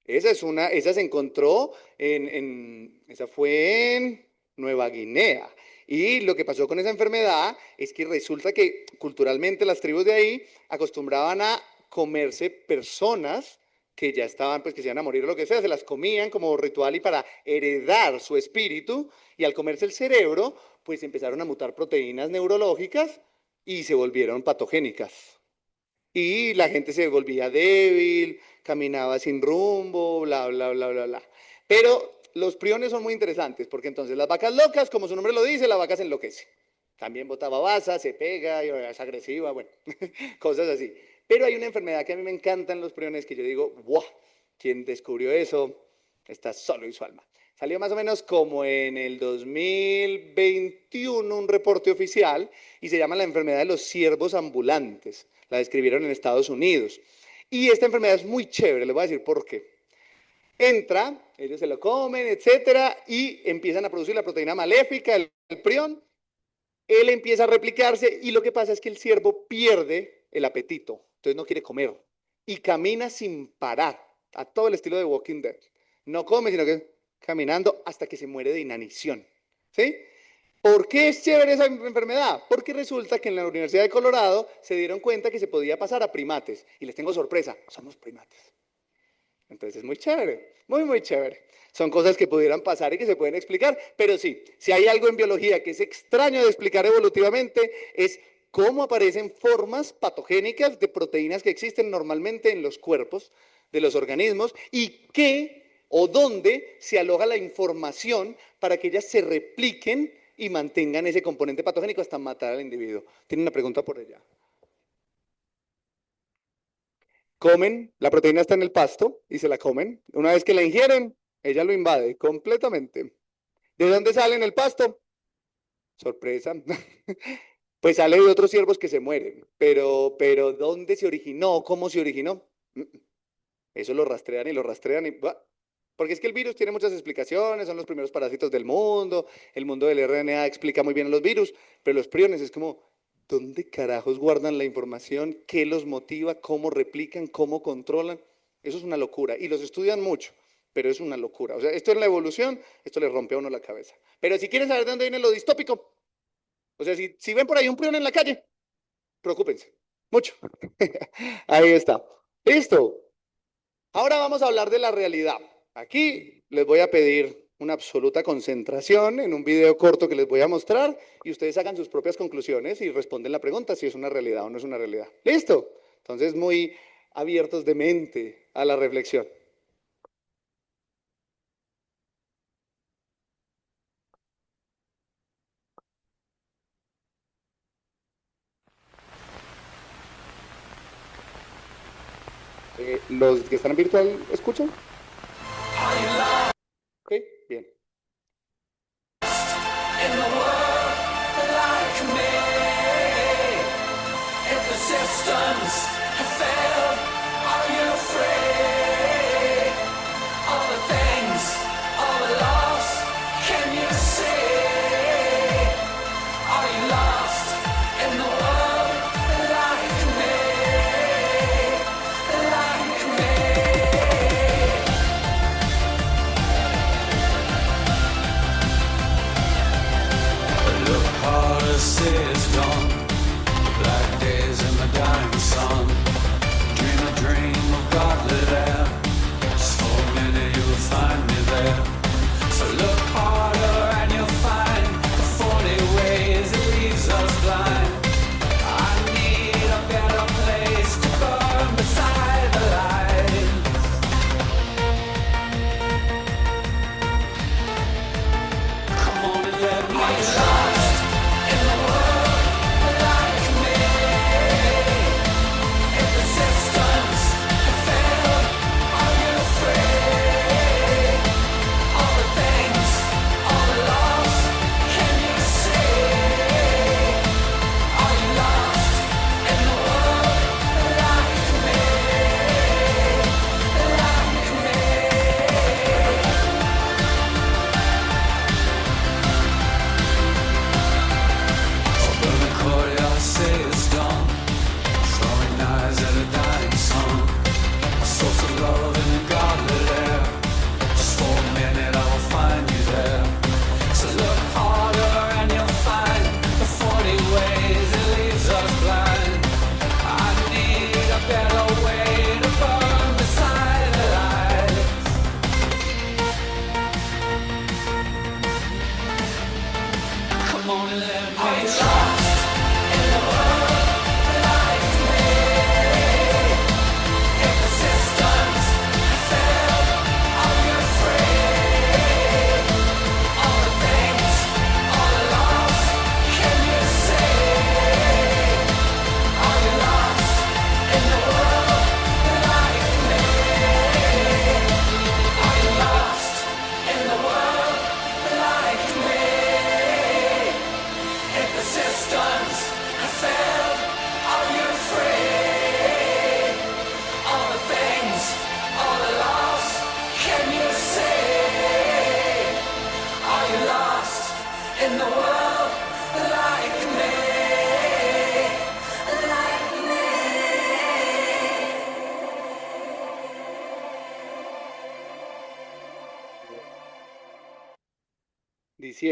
Esa se encontró esa fue en Nueva Guinea. Y lo que pasó con esa enfermedad es que resulta que culturalmente las tribus de ahí acostumbraban a comerse personas que ya estaban, pues que se iban a morir o lo que sea, se las comían como ritual y para heredar su espíritu, y al comerse el cerebro, pues empezaron a mutar proteínas neurológicas y se volvieron patogénicas. Y la gente se volvía débil, caminaba sin rumbo, bla, bla, bla, bla, bla. Pero los priones son muy interesantes, porque entonces las vacas locas, como su nombre lo dice, la vaca se enloquece. También bota babasa, se pega, es agresiva, bueno, cosas así. Pero hay una enfermedad que a mí me encantan los priones, que yo digo, ¡wow! ¿Quién descubrió eso? Está solo en su alma. Salió más o menos como en el 2021 un reporte oficial y se llama la enfermedad de los ciervos ambulantes. La describieron en Estados Unidos. Y esta enfermedad es muy chévere, les voy a decir por qué. Entra, ellos se lo comen, etcétera, y empiezan a producir la proteína maléfica, el prión. Él empieza a replicarse y lo que pasa es que el ciervo pierde el apetito, entonces no quiere comer y camina sin parar, a todo el estilo de Walking Dead. No come, sino que caminando hasta que se muere de inanición. ¿Sí? ¿Por qué es chévere esa enfermedad? Porque resulta que en la Universidad de Colorado se dieron cuenta que se podía pasar a primates. Y les tengo sorpresa, somos primates. Entonces es muy chévere, muy, muy chévere. Son cosas que pudieran pasar y que se pueden explicar, pero sí, si hay algo en biología que es extraño de explicar evolutivamente, es cómo aparecen formas patogénicas de proteínas que existen normalmente en los cuerpos de los organismos y qué o dónde se aloja la información para que ellas se repliquen y mantengan ese componente patogénico hasta matar al individuo. Tiene una pregunta por allá. Comen, la proteína está en el pasto y se la comen. Una vez que la ingieren, ella lo invade completamente. ¿De dónde sale en el pasto? Sorpresa. Pues sale de otros ciervos que se mueren. Pero ¿dónde se originó? ¿Cómo se originó? Eso lo rastrean y lo rastrean y... Porque es que el virus tiene muchas explicaciones, son los primeros parásitos del mundo, el mundo del RNA explica muy bien los virus, pero los priones es como, ¿dónde carajos guardan la información? ¿Qué los motiva? ¿Cómo replican? ¿Cómo controlan? Eso es una locura y los estudian mucho, pero es una locura. O sea, esto es la evolución, esto le rompe a uno la cabeza. Pero si quieren saber de dónde viene lo distópico, o sea, si ven por ahí un prión en la calle, preocúpense, mucho. Ahí está. Listo. Ahora vamos a hablar de la realidad. Aquí les voy a pedir una absoluta concentración en un video corto que les voy a mostrar y ustedes hagan sus propias conclusiones y responden la pregunta si es una realidad o no es una realidad. ¿Listo? Entonces, muy abiertos de mente a la reflexión. ¿Los que están en virtual escuchan? Ok, bien. In the world like me, if the systems have failed, are you afraid of the things of a loss? Can you see? Are you lost in the world like me? Like me? Look, Paris is gone. Black days in the dying sun.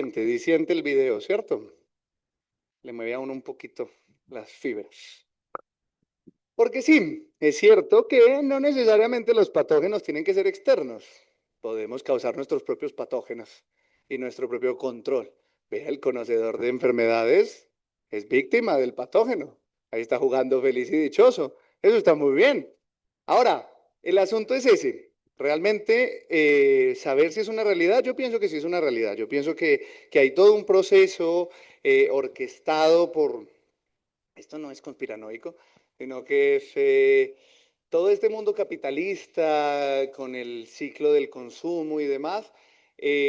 diciente el video, ¿cierto? Le mueve a uno un poquito las fibras. Porque sí, es cierto que no necesariamente los patógenos tienen que ser externos. Podemos causar nuestros propios patógenos y nuestro propio control. Vea, el conocedor de enfermedades es víctima del patógeno. Ahí está jugando feliz y dichoso. Eso está muy bien. Ahora, el asunto es ese. Realmente, saber si es una realidad, yo pienso que sí es una realidad. Yo pienso que hay todo un proceso orquestado por, esto no es conspiranoico, sino que es todo este mundo capitalista con el ciclo del consumo y demás,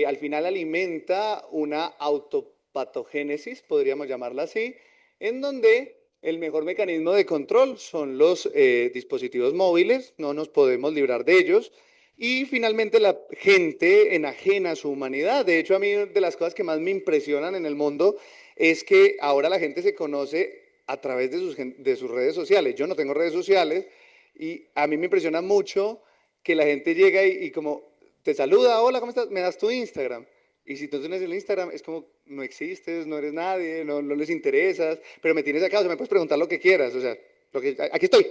al final alimenta una autopatogénesis, podríamos llamarla así, en donde el mejor mecanismo de control son los dispositivos móviles, no nos podemos librar de ellos. Y finalmente la gente enajena su humanidad. De hecho, a mí de las cosas que más me impresionan en el mundo es que ahora la gente se conoce a través de sus redes sociales. Yo no tengo redes sociales y a mí me impresiona mucho que la gente llega y como te saluda, hola, ¿cómo estás? Me das tu Instagram. Y si tú tienes el Instagram, es como, no existes, no eres nadie, no les interesas, pero me tienes acá, o sea, me puedes preguntar lo que quieras, o sea, aquí estoy.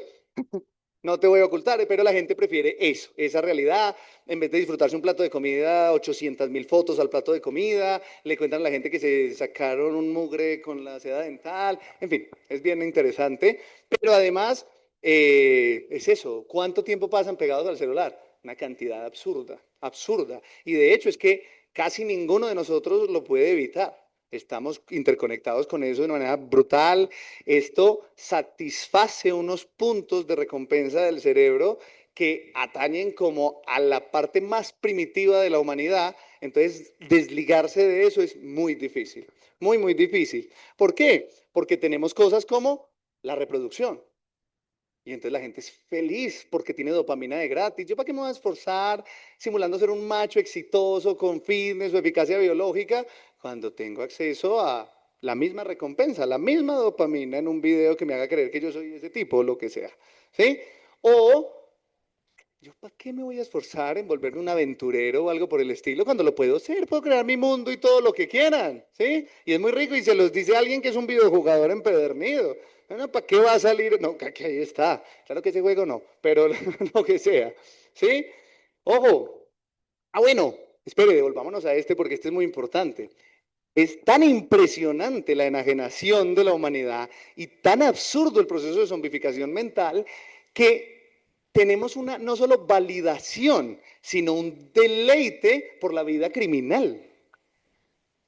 No te voy a ocultar, pero la gente prefiere eso, esa realidad. En vez de disfrutarse un plato de comida, 800.000 fotos al plato de comida, le cuentan a la gente que se sacaron un mugre con la seda dental. En fin, es bien interesante. Pero además, es eso, ¿cuánto tiempo pasan pegados al celular? Una cantidad absurda, absurda. Y de hecho es que casi ninguno de nosotros lo puede evitar. Estamos interconectados con eso de una manera brutal. Esto satisface unos puntos de recompensa del cerebro que atañen como a la parte más primitiva de la humanidad. Entonces, desligarse de eso es muy difícil, muy, muy difícil. ¿Por qué? Porque tenemos cosas como la reproducción. Y entonces la gente es feliz porque tiene dopamina de gratis. ¿Yo para qué me voy a esforzar simulando ser un macho exitoso con fitness o eficacia biológica cuando tengo acceso a la misma recompensa, la misma dopamina en un video que me haga creer que yo soy ese tipo o lo que sea? ¿Sí? O ¿yo para qué me voy a esforzar en volverme un aventurero o algo por el estilo cuando lo puedo ser? Puedo crear mi mundo y todo lo que quieran, ¿sí? Y es muy rico y se los dice alguien que es un videojugador empedernido. Bueno, ¿para qué va a salir? No, que ahí está. Claro que ese juego no, pero lo que sea, ¿sí? Ojo. Ah, bueno, espere, devolvámonos a este porque este es muy importante. Es tan impresionante la enajenación de la humanidad y tan absurdo el proceso de zombificación mental que tenemos una no solo validación, sino un deleite por la vida criminal.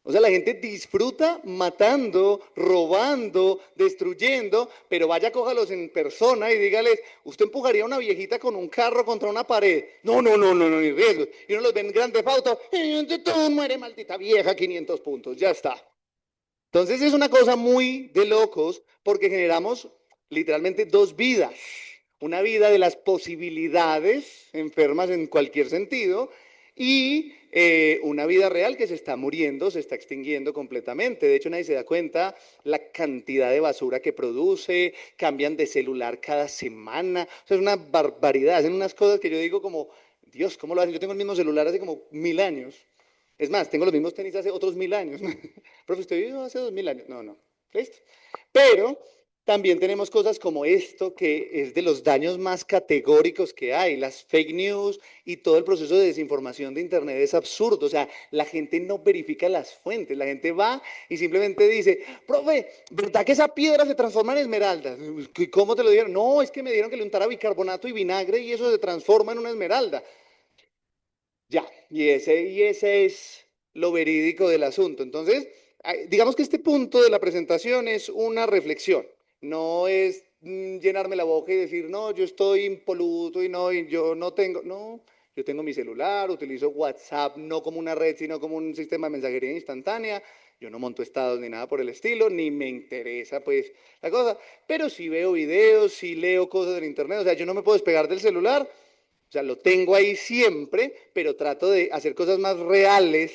O sea, la gente disfruta matando, robando, destruyendo, pero vaya, cójalos en persona y dígales, ¿usted empujaría a una viejita con un carro contra una pared? No, no, no, no, no, ni riesgo. Y uno los ve en Grand Theft Auto, tú muere, maldita vieja, 500 puntos, ya está. Entonces es una cosa muy de locos porque generamos literalmente dos vidas. Una vida de las posibilidades enfermas en cualquier sentido y una vida real que se está muriendo, se está extinguiendo completamente. De hecho, nadie se da cuenta la cantidad de basura que produce, cambian de celular cada semana. O sea, es una barbaridad, hacen unas cosas que yo digo como, Dios, ¿cómo lo hacen? Yo tengo el mismo celular hace como 1000 años. Es más, tengo los mismos tenis hace otros 1000 años. Profe, ¿usted vivió hace 2000 años? No, no. ¿Listo? Pero también tenemos cosas como esto, que es de los daños más categóricos que hay. Las fake news y todo el proceso de desinformación de Internet es absurdo. O sea, la gente no verifica las fuentes. La gente va y simplemente dice, profe, ¿verdad que esa piedra se transforma en esmeralda? ¿Y cómo te lo dieron? No, es que me dieron que le untara bicarbonato y vinagre y eso se transforma en una esmeralda. Ya, y ese es lo verídico del asunto. Entonces, digamos que este punto de la presentación es una reflexión, no es llenarme la boca y decir, no, yo estoy impoluto y no, y yo no tengo, no, yo tengo mi celular, utilizo WhatsApp no como una red, sino como un sistema de mensajería instantánea, yo no monto estados ni nada por el estilo, ni me interesa pues la cosa, pero sí veo videos, sí leo cosas del internet, o sea, yo no me puedo despegar del celular. O sea, lo tengo ahí siempre, pero trato de hacer cosas más reales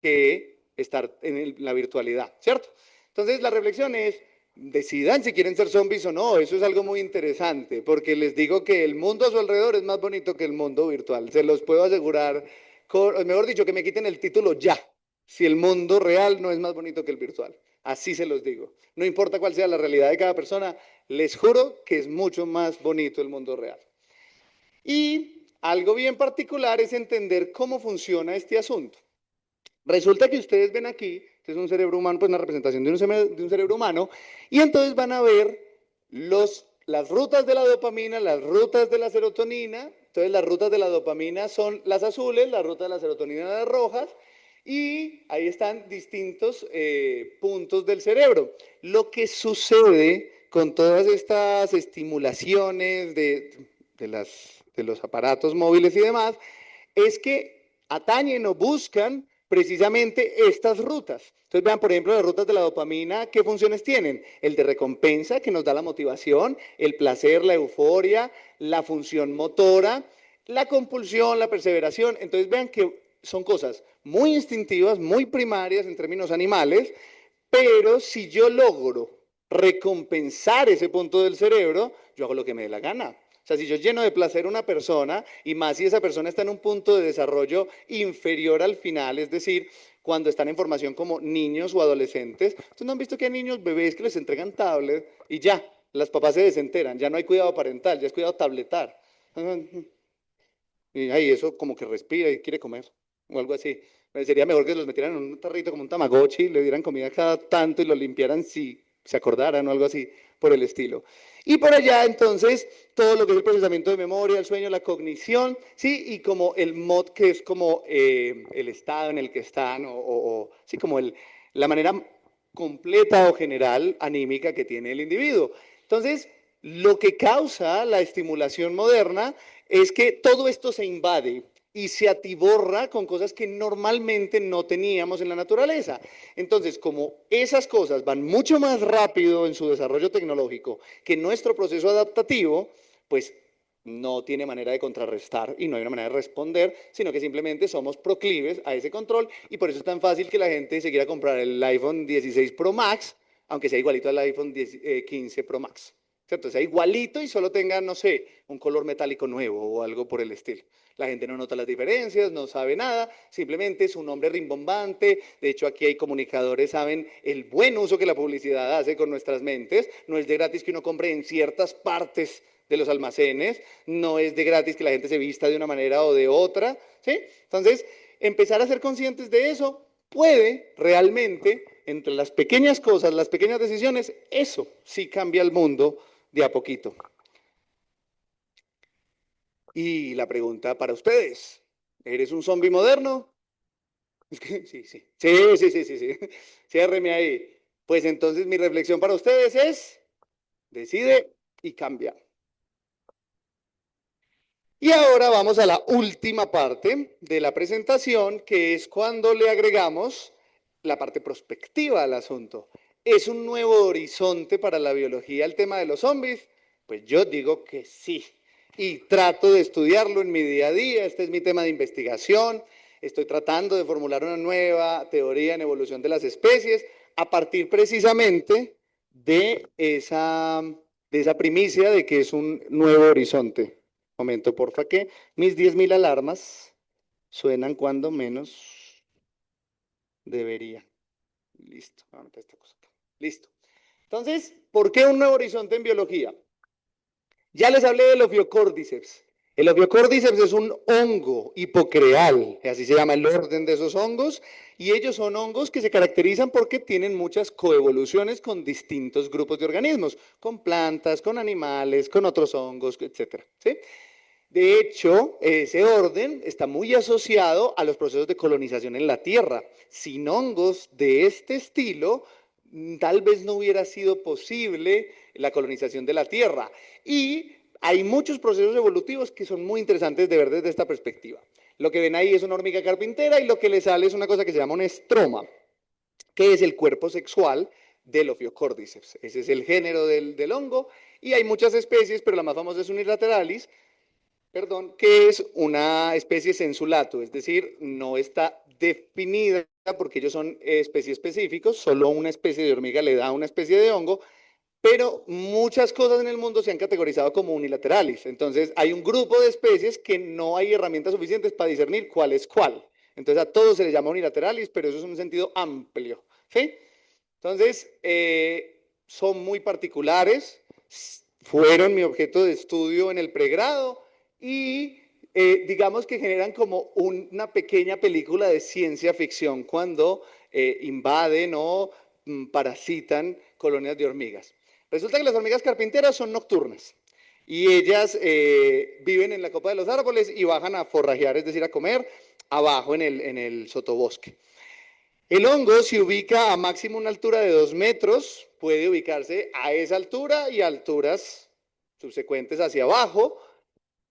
que estar en la virtualidad, ¿cierto? Entonces, la reflexión es, decidan si quieren ser zombies o no. Eso es algo muy interesante, porque les digo que el mundo a su alrededor es más bonito que el mundo virtual. Se los puedo asegurar, mejor dicho, que me quiten el título ya. si el mundo real no es más bonito que el virtual. Así se los digo. No importa cuál sea la realidad de cada persona, les juro que es mucho más bonito el mundo real. Y algo bien particular es entender cómo funciona este asunto. Resulta que ustedes ven aquí, este es un cerebro humano, pues una representación de un cerebro humano, y entonces van a ver las rutas de la dopamina, las rutas de la serotonina. Entonces las rutas de la dopamina son las azules, las rutas de la serotonina las rojas, y ahí están distintos puntos del cerebro. Lo que sucede con todas estas estimulaciones de los aparatos móviles y demás es que atañen o buscan precisamente estas rutas. Entonces vean, por ejemplo, las rutas de la dopamina, ¿qué funciones tienen? El de recompensa, que nos da la motivación, el placer, la euforia, la función motora, la compulsión, la perseveración. Entonces vean que son cosas muy instintivas, muy primarias en términos animales, pero si yo logro recompensar ese punto del cerebro, yo hago lo que me dé la gana. O sea, si yo lleno de placer a una persona, y más si esa persona está en un punto de desarrollo inferior al final, es decir, cuando están en formación como niños o adolescentes, ¿ustedes no han visto que hay niños bebés que les entregan tablet y ya, las papás se desenteran, ya no hay cuidado parental, ya es cuidado tabletar? Y ahí eso como que respira y quiere comer, o algo así. Sería mejor que los metieran en un tarrito como un tamagotchi, le dieran comida cada tanto y lo limpiaran si se acordaran o algo así por el estilo. Y por allá entonces todo lo que es el procesamiento de memoria, el sueño, la cognición, ¿sí? Y como el mod, que es como el estado en el que están, sí, como la manera completa o general anímica que tiene el individuo. Entonces, lo que causa la estimulación moderna es que todo esto se invade y se atiborra con cosas que normalmente no teníamos en la naturaleza. Entonces, como esas cosas van mucho más rápido en su desarrollo tecnológico que nuestro proceso adaptativo, pues no tiene manera de contrarrestar y no hay una manera de responder, sino que simplemente somos proclives a ese control y por eso es tan fácil que la gente se quiera comprar el iPhone 16 Pro Max, aunque sea igualito al iPhone 15 Pro Max. ¿Cierto? Sea igualito y solo tenga, no sé, un color metálico nuevo o algo por el estilo. La gente no nota las diferencias, no sabe nada, simplemente es un nombre rimbombante. De hecho, aquí hay comunicadores, saben el buen uso que la publicidad hace con nuestras mentes. No es de gratis que uno compre en ciertas partes de los almacenes, no es de gratis que la gente se vista de una manera o de otra, ¿sí? Entonces, empezar a ser conscientes de eso puede realmente, entre las pequeñas cosas, las pequeñas decisiones, eso sí cambia el mundo de a poquito. Y la pregunta para ustedes, ¿eres un zombie moderno? Sí, sí, sí, sí, sí, sí, sí. Ciérreme ahí. Pues entonces mi reflexión para ustedes es, decide y cambia. Y ahora vamos a la última parte de la presentación, que es cuando le agregamos la parte prospectiva al asunto. ¿Es un nuevo horizonte para la biología el tema de los zombies? Pues yo digo que sí. Y trato de estudiarlo en mi día a día. Este es mi tema de investigación. Estoy tratando de formular una nueva teoría en evolución de las especies a partir precisamente de esa primicia de que es un nuevo horizonte. Momento, porfa, que mis 10.000 alarmas suenan cuando menos deberían. Listo, vamos a meter esta cosa acá. Listo. Entonces, ¿por qué un nuevo horizonte en biología? Ya les hablé del Ophiocordyceps. El Ophiocordyceps es un hongo hipocreal, así se llama el orden de esos hongos, y ellos son hongos que se caracterizan porque tienen muchas coevoluciones con distintos grupos de organismos, con plantas, con animales, con otros hongos, etc. ¿Sí? De hecho, ese orden está muy asociado a los procesos de colonización en la Tierra. Sin hongos de este estilo, tal vez no hubiera sido posible la colonización de la Tierra. Y hay muchos procesos evolutivos que son muy interesantes de ver desde esta perspectiva. Lo que ven ahí es una hormiga carpintera y lo que le sale es una cosa que se llama un estroma, que es el cuerpo sexual del Ophiocordyceps. Ese es el género del hongo y hay muchas especies, pero la más famosa es Unilateralis, perdón, que es una especie sensulato, es decir, no está definida porque ellos son especies específicos, solo una especie de hormiga le da una especie de hongo, pero muchas cosas en el mundo se han categorizado como unilaterales. Entonces, hay un grupo de especies que no hay herramientas suficientes para discernir cuál es cuál. Entonces a todos se les llama unilateralis, pero eso es un sentido amplio, ¿sí? Entonces, son muy particulares, fueron mi objeto de estudio en el pregrado y digamos que generan como una pequeña película de ciencia ficción cuando invaden o parasitan colonias de hormigas. Resulta que las hormigas carpinteras son nocturnas y ellas viven en la copa de los árboles y bajan a forrajear, es decir, a comer abajo en el sotobosque. El hongo se ubica a máximo una altura de 2 metros, puede ubicarse a esa altura y a alturas subsecuentes hacia abajo.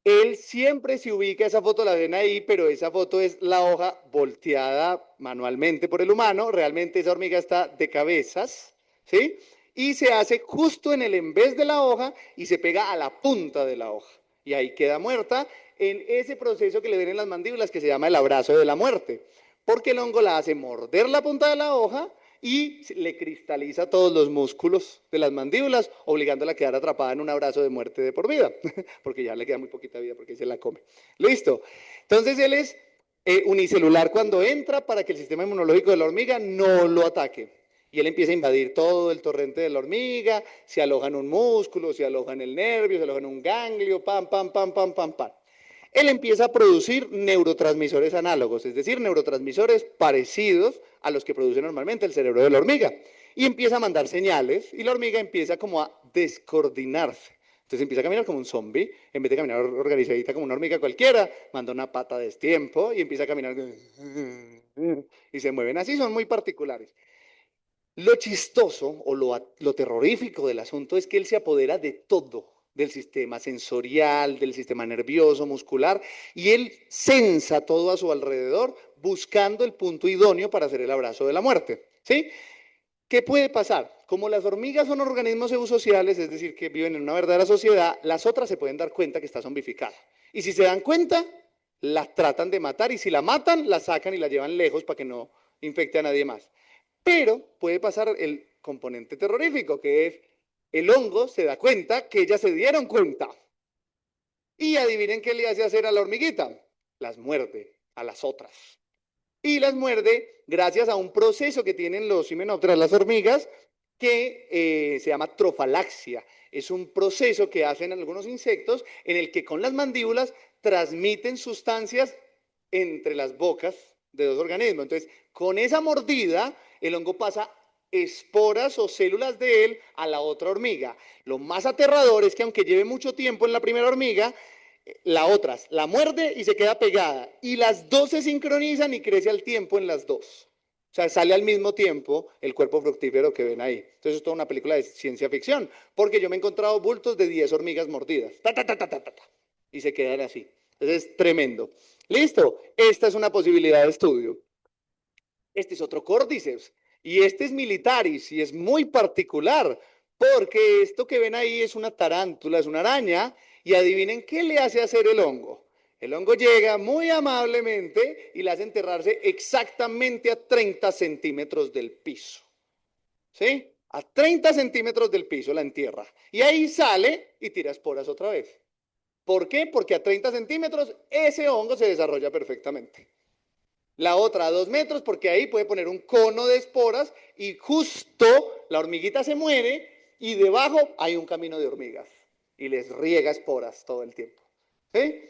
Él siempre se ubica, esa foto la ven ahí, pero esa foto es la hoja volteada manualmente por el humano, realmente esa hormiga está de cabezas, ¿sí? Y se hace justo en el en vez de la hoja y se pega a la punta de la hoja. Y ahí queda muerta en ese proceso que le ven en las mandíbulas que se llama el abrazo de la muerte. Porque el hongo la hace morder la punta de la hoja y le cristaliza todos los músculos de las mandíbulas, obligándola a quedar atrapada en un abrazo de muerte de por vida, porque ya le queda muy poquita vida porque se la come. Listo. Entonces él es unicelular cuando entra para que el sistema inmunológico de la hormiga no lo ataque. Y él empieza a invadir todo el torrente de la hormiga, se aloja en un músculo, se aloja en el nervio, se aloja en un ganglio, pam, pam, pam, pam, pam, pam. Él empieza a producir neurotransmisores análogos, es decir, neurotransmisores parecidos a los que produce normalmente el cerebro de la hormiga. Y empieza a mandar señales y la hormiga empieza como a descoordinarse. Entonces empieza a caminar como un zombie, en vez de caminar organizadita como una hormiga cualquiera, manda una pata a destiempo y empieza a caminar y se mueven así, son muy particulares. Lo chistoso o lo terrorífico del asunto es que él se apodera de todo, del sistema sensorial, del sistema nervioso, muscular, y él sensa todo a su alrededor buscando el punto idóneo para hacer el abrazo de la muerte. ¿Sí? ¿Qué puede pasar? Como las hormigas son organismos eusociales, es decir, que viven en una verdadera sociedad, las otras se pueden dar cuenta que está zombificada. Y si se dan cuenta, la tratan de matar y si la matan, la sacan y la llevan lejos para que no infecte a nadie más. Pero puede pasar el componente terrorífico, que es el hongo se da cuenta que ellas se dieron cuenta. Y adivinen qué le hace hacer a la hormiguita. Las muerde a las otras. Y las muerde gracias a un proceso que tienen los himenópteras, las hormigas, que se llama trofalaxia. Es un proceso que hacen algunos insectos en el que con las mandíbulas transmiten sustancias entre las bocas de dos organismos. Entonces, con esa mordida, el hongo pasa esporas o células de él a la otra hormiga. Lo más aterrador es que aunque lleve mucho tiempo en la primera hormiga, la otra la muerde y se queda pegada. Y las dos se sincronizan y crece al tiempo en las dos. O sea, sale al mismo tiempo el cuerpo fructífero que ven ahí. Entonces es toda una película de ciencia ficción, porque yo me he encontrado bultos de 10 hormigas mordidas. Ta, ta, ta, ta, ta, ta, y se quedan así. Entonces es tremendo. Listo, esta es una posibilidad de estudio. Este es otro córdiceps y este es militaris y es muy particular porque esto que ven ahí es una tarántula, es una araña y adivinen qué le hace hacer el hongo. El hongo llega muy amablemente y le hace enterrarse exactamente a 30 centímetros del piso. ¿Sí? A 30 centímetros del piso la entierra. Y ahí sale y tira esporas otra vez. ¿Por qué? Porque a 30 centímetros ese hongo se desarrolla perfectamente. La otra a 2 metros porque ahí puede poner un cono de esporas y justo la hormiguita se muere y debajo hay un camino de hormigas y les riega esporas todo el tiempo. ¿Sí?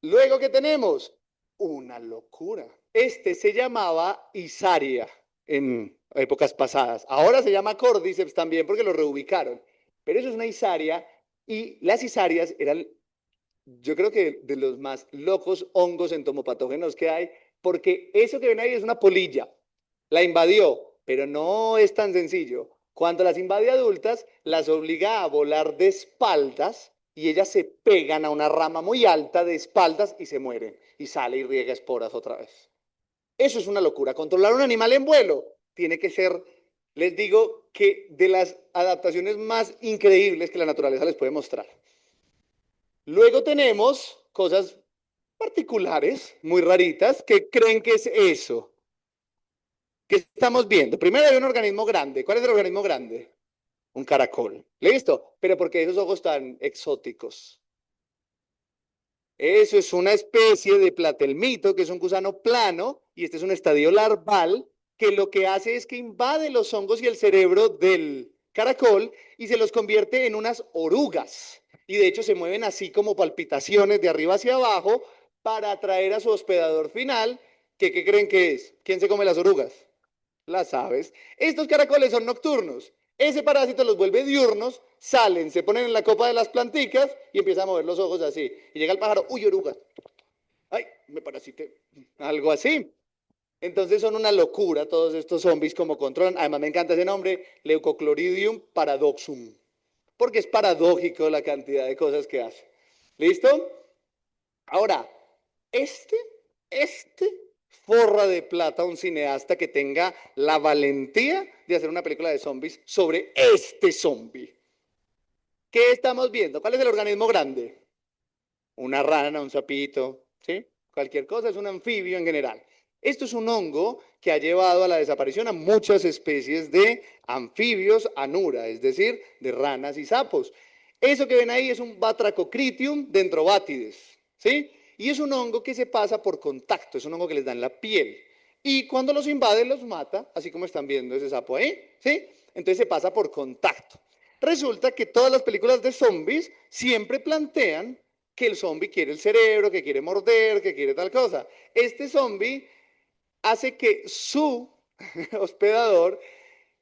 Luego, ¿qué tenemos? Una locura. Este se llamaba Isaria en épocas pasadas. Ahora se llama Cordyceps también porque lo reubicaron. Pero eso es una Isaria y las Isarias eran, yo creo que de los más locos hongos entomopatógenos que hay, porque eso que ven ahí es una polilla. La invadió, pero no es tan sencillo. Cuando las invade adultas, las obliga a volar de espaldas y ellas se pegan a una rama muy alta de espaldas y se mueren. Y sale y riega esporas otra vez. Eso es una locura. Controlar un animal en vuelo tiene que ser, les digo, que de las adaptaciones más increíbles que la naturaleza les puede mostrar. Luego tenemos cosas particulares, muy raritas, que creen que es eso. ¿Qué estamos viendo? Primero hay un organismo grande. ¿Cuál es el organismo grande? Un caracol. ¿Listo? Pero ¿por qué esos ojos tan exóticos? Eso es una especie de platelmito, que es un gusano plano, y este es un estadio larval, que lo que hace es que invade los hongos y el cerebro del caracol y se los convierte en unas orugas. Y de hecho se mueven así como palpitaciones de arriba hacia abajo para atraer a su hospedador final, que ¿qué creen que es? ¿Quién se come las orugas? Las aves. Estos caracoles son nocturnos. Ese parásito los vuelve diurnos, salen, se ponen en la copa de las planticas y empiezan a mover los ojos así. Y llega el pájaro, uy, oruga. Ay, me parasité. Algo así. Entonces son una locura todos estos zombies como controlan. Además me encanta ese nombre, Leucocloridium paradoxum. Porque es paradójico la cantidad de cosas que hace. ¿Listo? Ahora, este, este forra de plata a un cineasta que tenga la valentía de hacer una película de zombies sobre este zombie. ¿Qué estamos viendo? ¿Cuál es el organismo grande? Una rana, un sapito, ¿sí? Cualquier cosa, es un anfibio en general. Esto es un hongo que ha llevado a la desaparición a muchas especies de anfibios anura, es decir, de ranas y sapos. Eso que ven ahí es un Batrachocritium dendrobatides, ¿sí? Y es un hongo que se pasa por contacto, es un hongo que les da en la piel. Y cuando los invade, los mata, así como están viendo ese sapo ahí, ¿sí? Entonces se pasa por contacto. Resulta que todas las películas de zombies siempre plantean que el zombie quiere el cerebro, que quiere morder, que quiere tal cosa. Este zombie hace que su hospedador,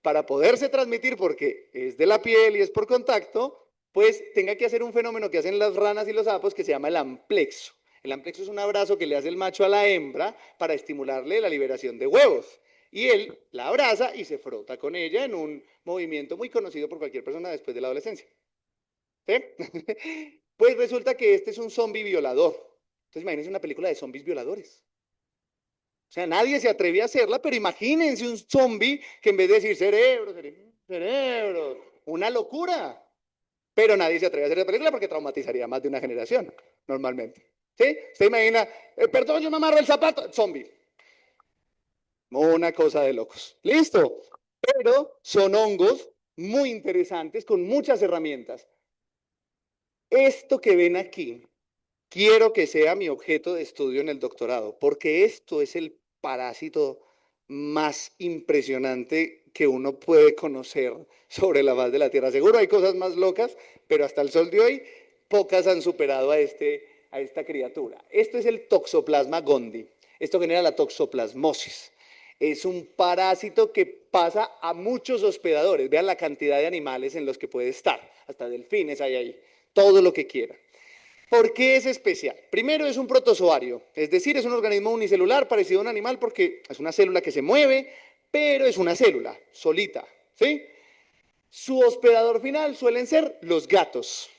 para poderse transmitir, porque es de la piel y es por contacto, pues tenga que hacer un fenómeno que hacen las ranas y los sapos que se llama el amplexo. El amplexo es un abrazo que le hace el macho a la hembra para estimularle la liberación de huevos. Y él la abraza y se frota con ella en un movimiento muy conocido por cualquier persona después de la adolescencia. ¿Sí? Pues resulta que este es un zombie violador. Entonces imagínense una película de zombies violadores. O sea, nadie se atreve a hacerla, pero imagínense un zombie que en vez de decir cerebro, cerebro, cerebro, una locura. Pero nadie se atreve a hacer la película porque traumatizaría a más de una generación, normalmente. ¿Sí? Usted imagina, perdón, yo me amarro el zapato, zombie. Una cosa de locos. Listo. Pero son hongos muy interesantes con muchas herramientas. Esto que ven aquí, quiero que sea mi objeto de estudio en el doctorado, porque esto es el parásito más impresionante que uno puede conocer sobre la faz de la Tierra. Seguro hay cosas más locas, pero hasta el sol de hoy pocas han superado a esta criatura. Esto es el Toxoplasma gondii. Esto genera la toxoplasmosis. Es un parásito que pasa a muchos hospedadores. Vean la cantidad de animales en los que puede estar. Hasta delfines hay ahí. Todo lo que quiera. ¿Por qué es especial? Primero es un protozoario, es decir, es un organismo unicelular parecido a un animal porque es una célula que se mueve, pero es una célula solita, ¿sí? Su hospedador final suelen ser los gatos.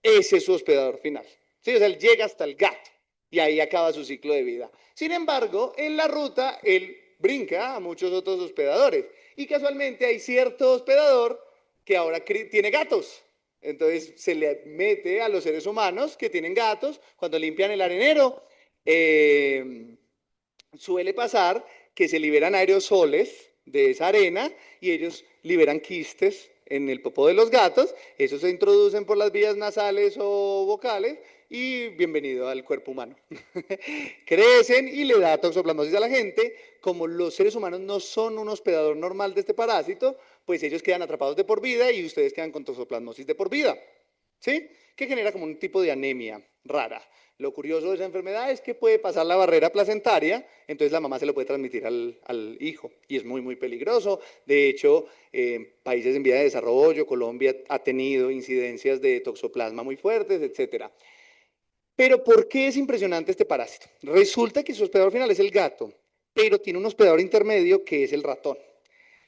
Ese es su hospedador final. ¿Sí? O sea, él llega hasta el gato y ahí acaba su ciclo de vida. Sin embargo, en la ruta él brinca a muchos otros hospedadores y casualmente hay cierto hospedador que ahora tiene gatos. Entonces se le mete a los seres humanos que tienen gatos cuando limpian el arenero. Suele pasar que se liberan aerosoles de esa arena y ellos liberan quistes en el popó de los gatos, esos se introducen por las vías nasales o vocales y bienvenido al cuerpo humano. Crecen y le da toxoplasmosis a la gente. Como los seres humanos no son un hospedador normal de este parásito, pues ellos quedan atrapados de por vida y ustedes quedan con toxoplasmosis de por vida. ¿Sí? Que genera como un tipo de anemia rara. Lo curioso de esa enfermedad es que puede pasar la barrera placentaria, entonces la mamá se lo puede transmitir al hijo y es muy, muy peligroso. De hecho, países en vía de desarrollo, Colombia ha tenido incidencias de toxoplasma muy fuertes, etcétera. Pero ¿por qué es impresionante este parásito? Resulta que su hospedador final es el gato, pero tiene un hospedador intermedio que es el ratón.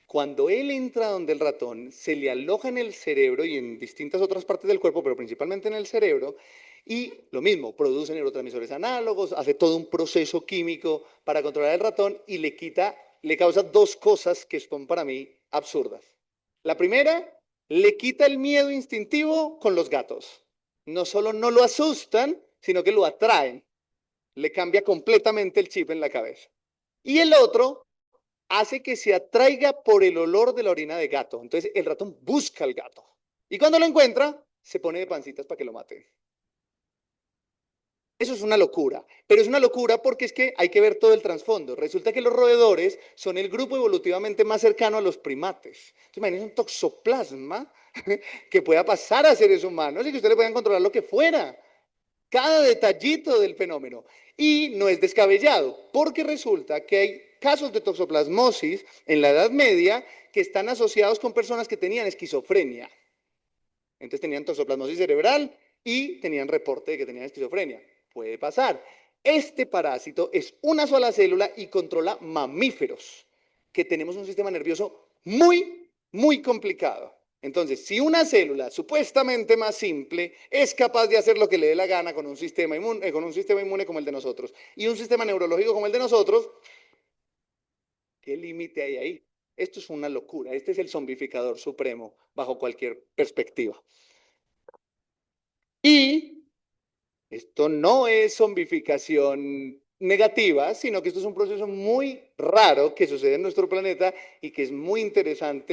Cuando él entra donde el ratón, se le aloja en el cerebro y en distintas otras partes del cuerpo, pero principalmente en el cerebro, y lo mismo, produce neurotransmisores análogos, hace todo un proceso químico para controlar el ratón y le causa dos cosas que son para mí absurdas. La primera, le quita el miedo instintivo con los gatos. No solo no lo asustan, sino que lo atraen. Le cambia completamente el chip en la cabeza. Y el otro, hace que se atraiga por el olor de la orina de gato. Entonces el ratón busca al gato. Y cuando lo encuentra, se pone de pancitas para que lo mate. Eso es una locura, pero es una locura porque es que hay que ver todo el trasfondo. Resulta que los roedores son el grupo evolutivamente más cercano a los primates. Entonces, imagínense un toxoplasma que pueda pasar a seres humanos y que ustedes le puedan controlar lo que fuera, cada detallito del fenómeno. Y no es descabellado, porque resulta que hay casos de toxoplasmosis en la Edad Media que están asociados con personas que tenían esquizofrenia. Entonces tenían toxoplasmosis cerebral y tenían reporte de que tenían esquizofrenia. Puede pasar. Este parásito es una sola célula y controla mamíferos, que tenemos un sistema nervioso muy complicado. Entonces, si una célula supuestamente más simple es capaz de hacer lo que le dé la gana con un sistema inmune como el de nosotros y un sistema neurológico como el de nosotros, ¿qué límite hay ahí? Esto es una locura. Este es el zombificador supremo bajo cualquier perspectiva. Y esto no es zombificación negativa, sino que esto es un proceso muy raro que sucede en nuestro planeta y que es muy interesante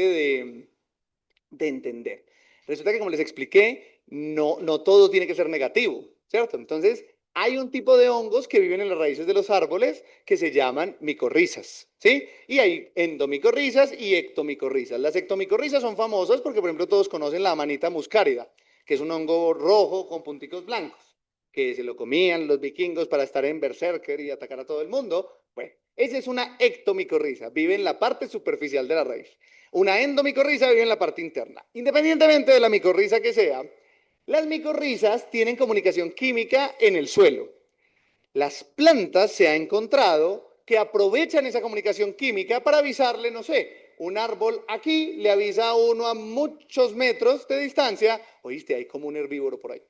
de entender. Resulta que, como les expliqué, no todo tiene que ser negativo, ¿cierto? Entonces, hay un tipo de hongos que viven en las raíces de los árboles que se llaman micorrizas, ¿sí? Y hay endomicorrizas y ectomicorrizas. Las ectomicorrizas son famosas porque, por ejemplo, todos conocen la amanita muscárida, que es un hongo rojo con punticos blancos, que se lo comían los vikingos para estar en berserker y atacar a todo el mundo. Bueno, esa es una ectomicorriza, vive en la parte superficial de la raíz. Una endomicorriza vive en la parte interna. Independientemente de la micorriza que sea, las micorrizas tienen comunicación química en el suelo. Las plantas se ha encontrado que aprovechan esa comunicación química para avisarle, no sé, un árbol aquí le avisa a uno a muchos metros de distancia, oíste, hay como un herbívoro por ahí.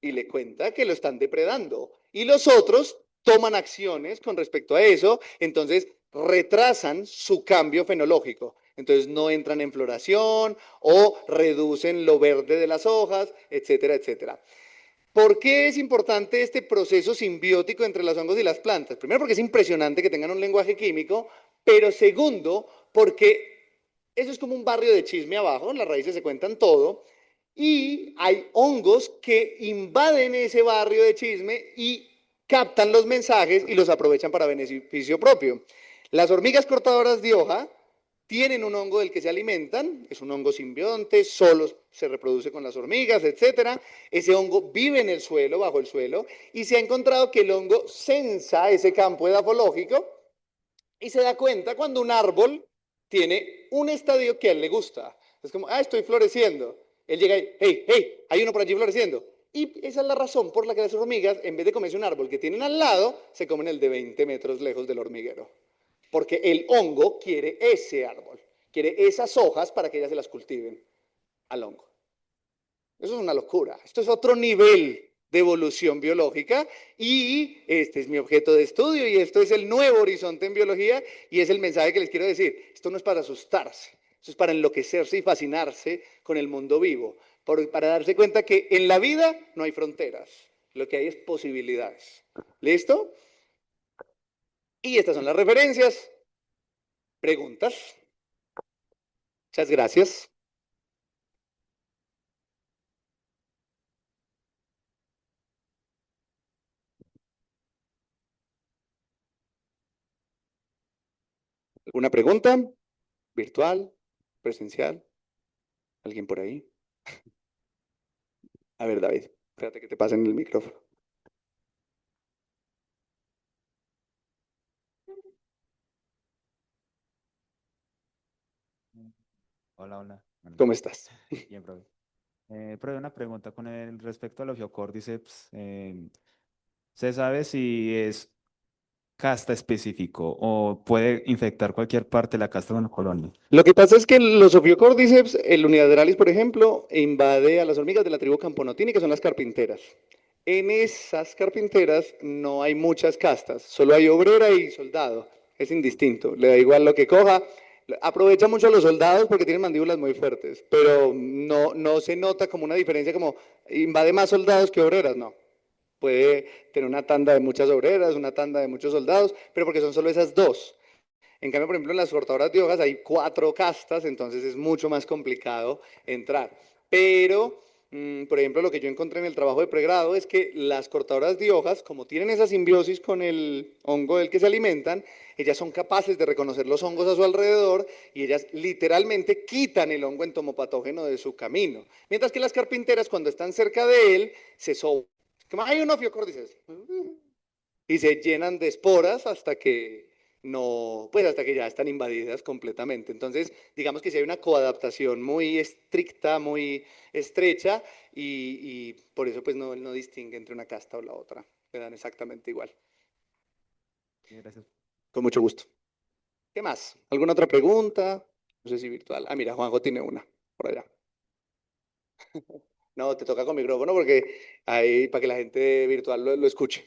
Y le cuenta que lo están depredando. Y los otros toman acciones con respecto a eso, entonces retrasan su cambio fenológico. Entonces no entran en floración o reducen lo verde de las hojas, etcétera, etcétera. ¿Por qué es importante este proceso simbiótico entre los hongos y las plantas? Primero, porque es impresionante que tengan un lenguaje químico, pero segundo, porque eso es como un barrio de chisme abajo, en las raíces se cuentan todo, y hay hongos que invaden ese barrio de chisme y captan los mensajes y los aprovechan para beneficio propio. Las hormigas cortadoras de hoja tienen un hongo del que se alimentan, es un hongo simbionte, solo se reproduce con las hormigas, etcétera. Ese hongo vive en el suelo, bajo el suelo, y se ha encontrado que el hongo sensa ese campo edafológico y se da cuenta cuando un árbol tiene un estadio que a él le gusta. Es como, estoy floreciendo. Él llega y, hey, hay uno por allí floreciendo. Y esa es la razón por la que las hormigas, en vez de comerse un árbol que tienen al lado, se comen el de 20 metros lejos del hormiguero. Porque el hongo quiere ese árbol, quiere esas hojas para que ellas se las cultiven al hongo. Eso es una locura. Esto es otro nivel de evolución biológica y este es mi objeto de estudio y esto es el nuevo horizonte en biología y es el mensaje que les quiero decir. Esto no es para asustarse, esto es para enloquecerse y fascinarse con el mundo vivo, para darse cuenta que en la vida no hay fronteras, lo que hay es posibilidades. ¿Listo? Y estas son las referencias. ¿Preguntas? Muchas gracias. ¿Alguna pregunta? ¿Virtual? ¿Presencial? ¿Alguien por ahí? A ver, David, espérate que te pasen el micrófono. Hola, hola. Bueno, ¿Cómo estás? bien, profe. Profe, una pregunta con el respecto al Ophiocordyceps. ¿Se sabe si es casta específico o puede infectar cualquier parte de la casta de una colonia? Lo que pasa es que los Ophiocordyceps, el Unilaterales, por ejemplo, invade a las hormigas de la tribu Camponotini, que son las carpinteras. En esas carpinteras no hay muchas castas, solo hay obrera y soldado. Es indistinto, le da igual lo que coja. Aprovecha mucho a los soldados porque tienen mandíbulas muy fuertes, pero no se nota como una diferencia como invade más soldados que obreras, no. Puede tener una tanda de muchas obreras, una tanda de muchos soldados, pero porque son solo esas dos. En cambio, por ejemplo, en las cortadoras de hojas hay 4 castas, entonces es mucho más complicado entrar. Pero Por ejemplo, lo que yo encontré en el trabajo de pregrado es que las cortadoras de hojas, como tienen esa simbiosis con el hongo del que se alimentan, ellas son capaces de reconocer los hongos a su alrededor y ellas literalmente quitan el hongo entomopatógeno de su camino. Mientras que las carpinteras, cuando están cerca de él, se soban. Como hay un ofiocórdices. Y se llenan de esporas hasta que no, pues hasta que ya están invadidas completamente. Entonces, digamos que si hay una coadaptación muy estricta, muy estrecha, y por eso pues no distingue entre una casta o la otra. Le dan exactamente igual. Gracias. Con mucho gusto. ¿Qué más? ¿Alguna otra pregunta? No sé si virtual. Ah, mira, Juanjo tiene una por allá. No, te toca con micrófono porque ahí para que la gente virtual lo escuche.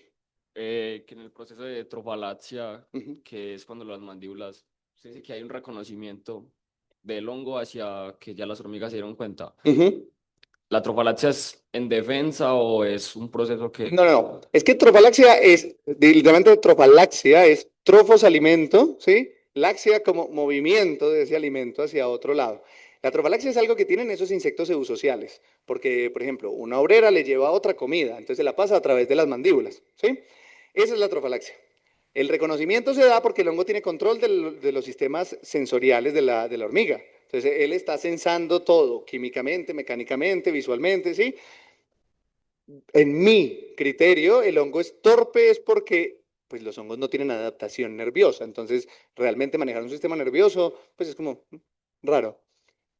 Que en el proceso de trofalaxia, Ujú. que es cuando las mandíbulas, se dice que hay un reconocimiento del hongo hacia que ya las hormigas se dieron cuenta. Ujú. ¿La trofalaxia es en defensa o es un proceso que... No. Es que trofalaxia es, literalmente trofalaxia es trofos alimento, ¿sí? Laxia como movimiento de ese alimento hacia otro lado. La trofalaxia es algo que tienen esos insectos eusociales, porque, por ejemplo, una obrera le lleva otra comida, entonces se la pasa a través de las mandíbulas, ¿sí? Esa es la trofalaxia. El reconocimiento se da porque el hongo tiene control de los sistemas sensoriales de la hormiga. Entonces, él está sensando todo, químicamente, mecánicamente, visualmente, ¿sí? En mi criterio, el hongo es torpe es porque pues los hongos no tienen adaptación nerviosa, entonces realmente manejar un sistema nervioso pues es como raro.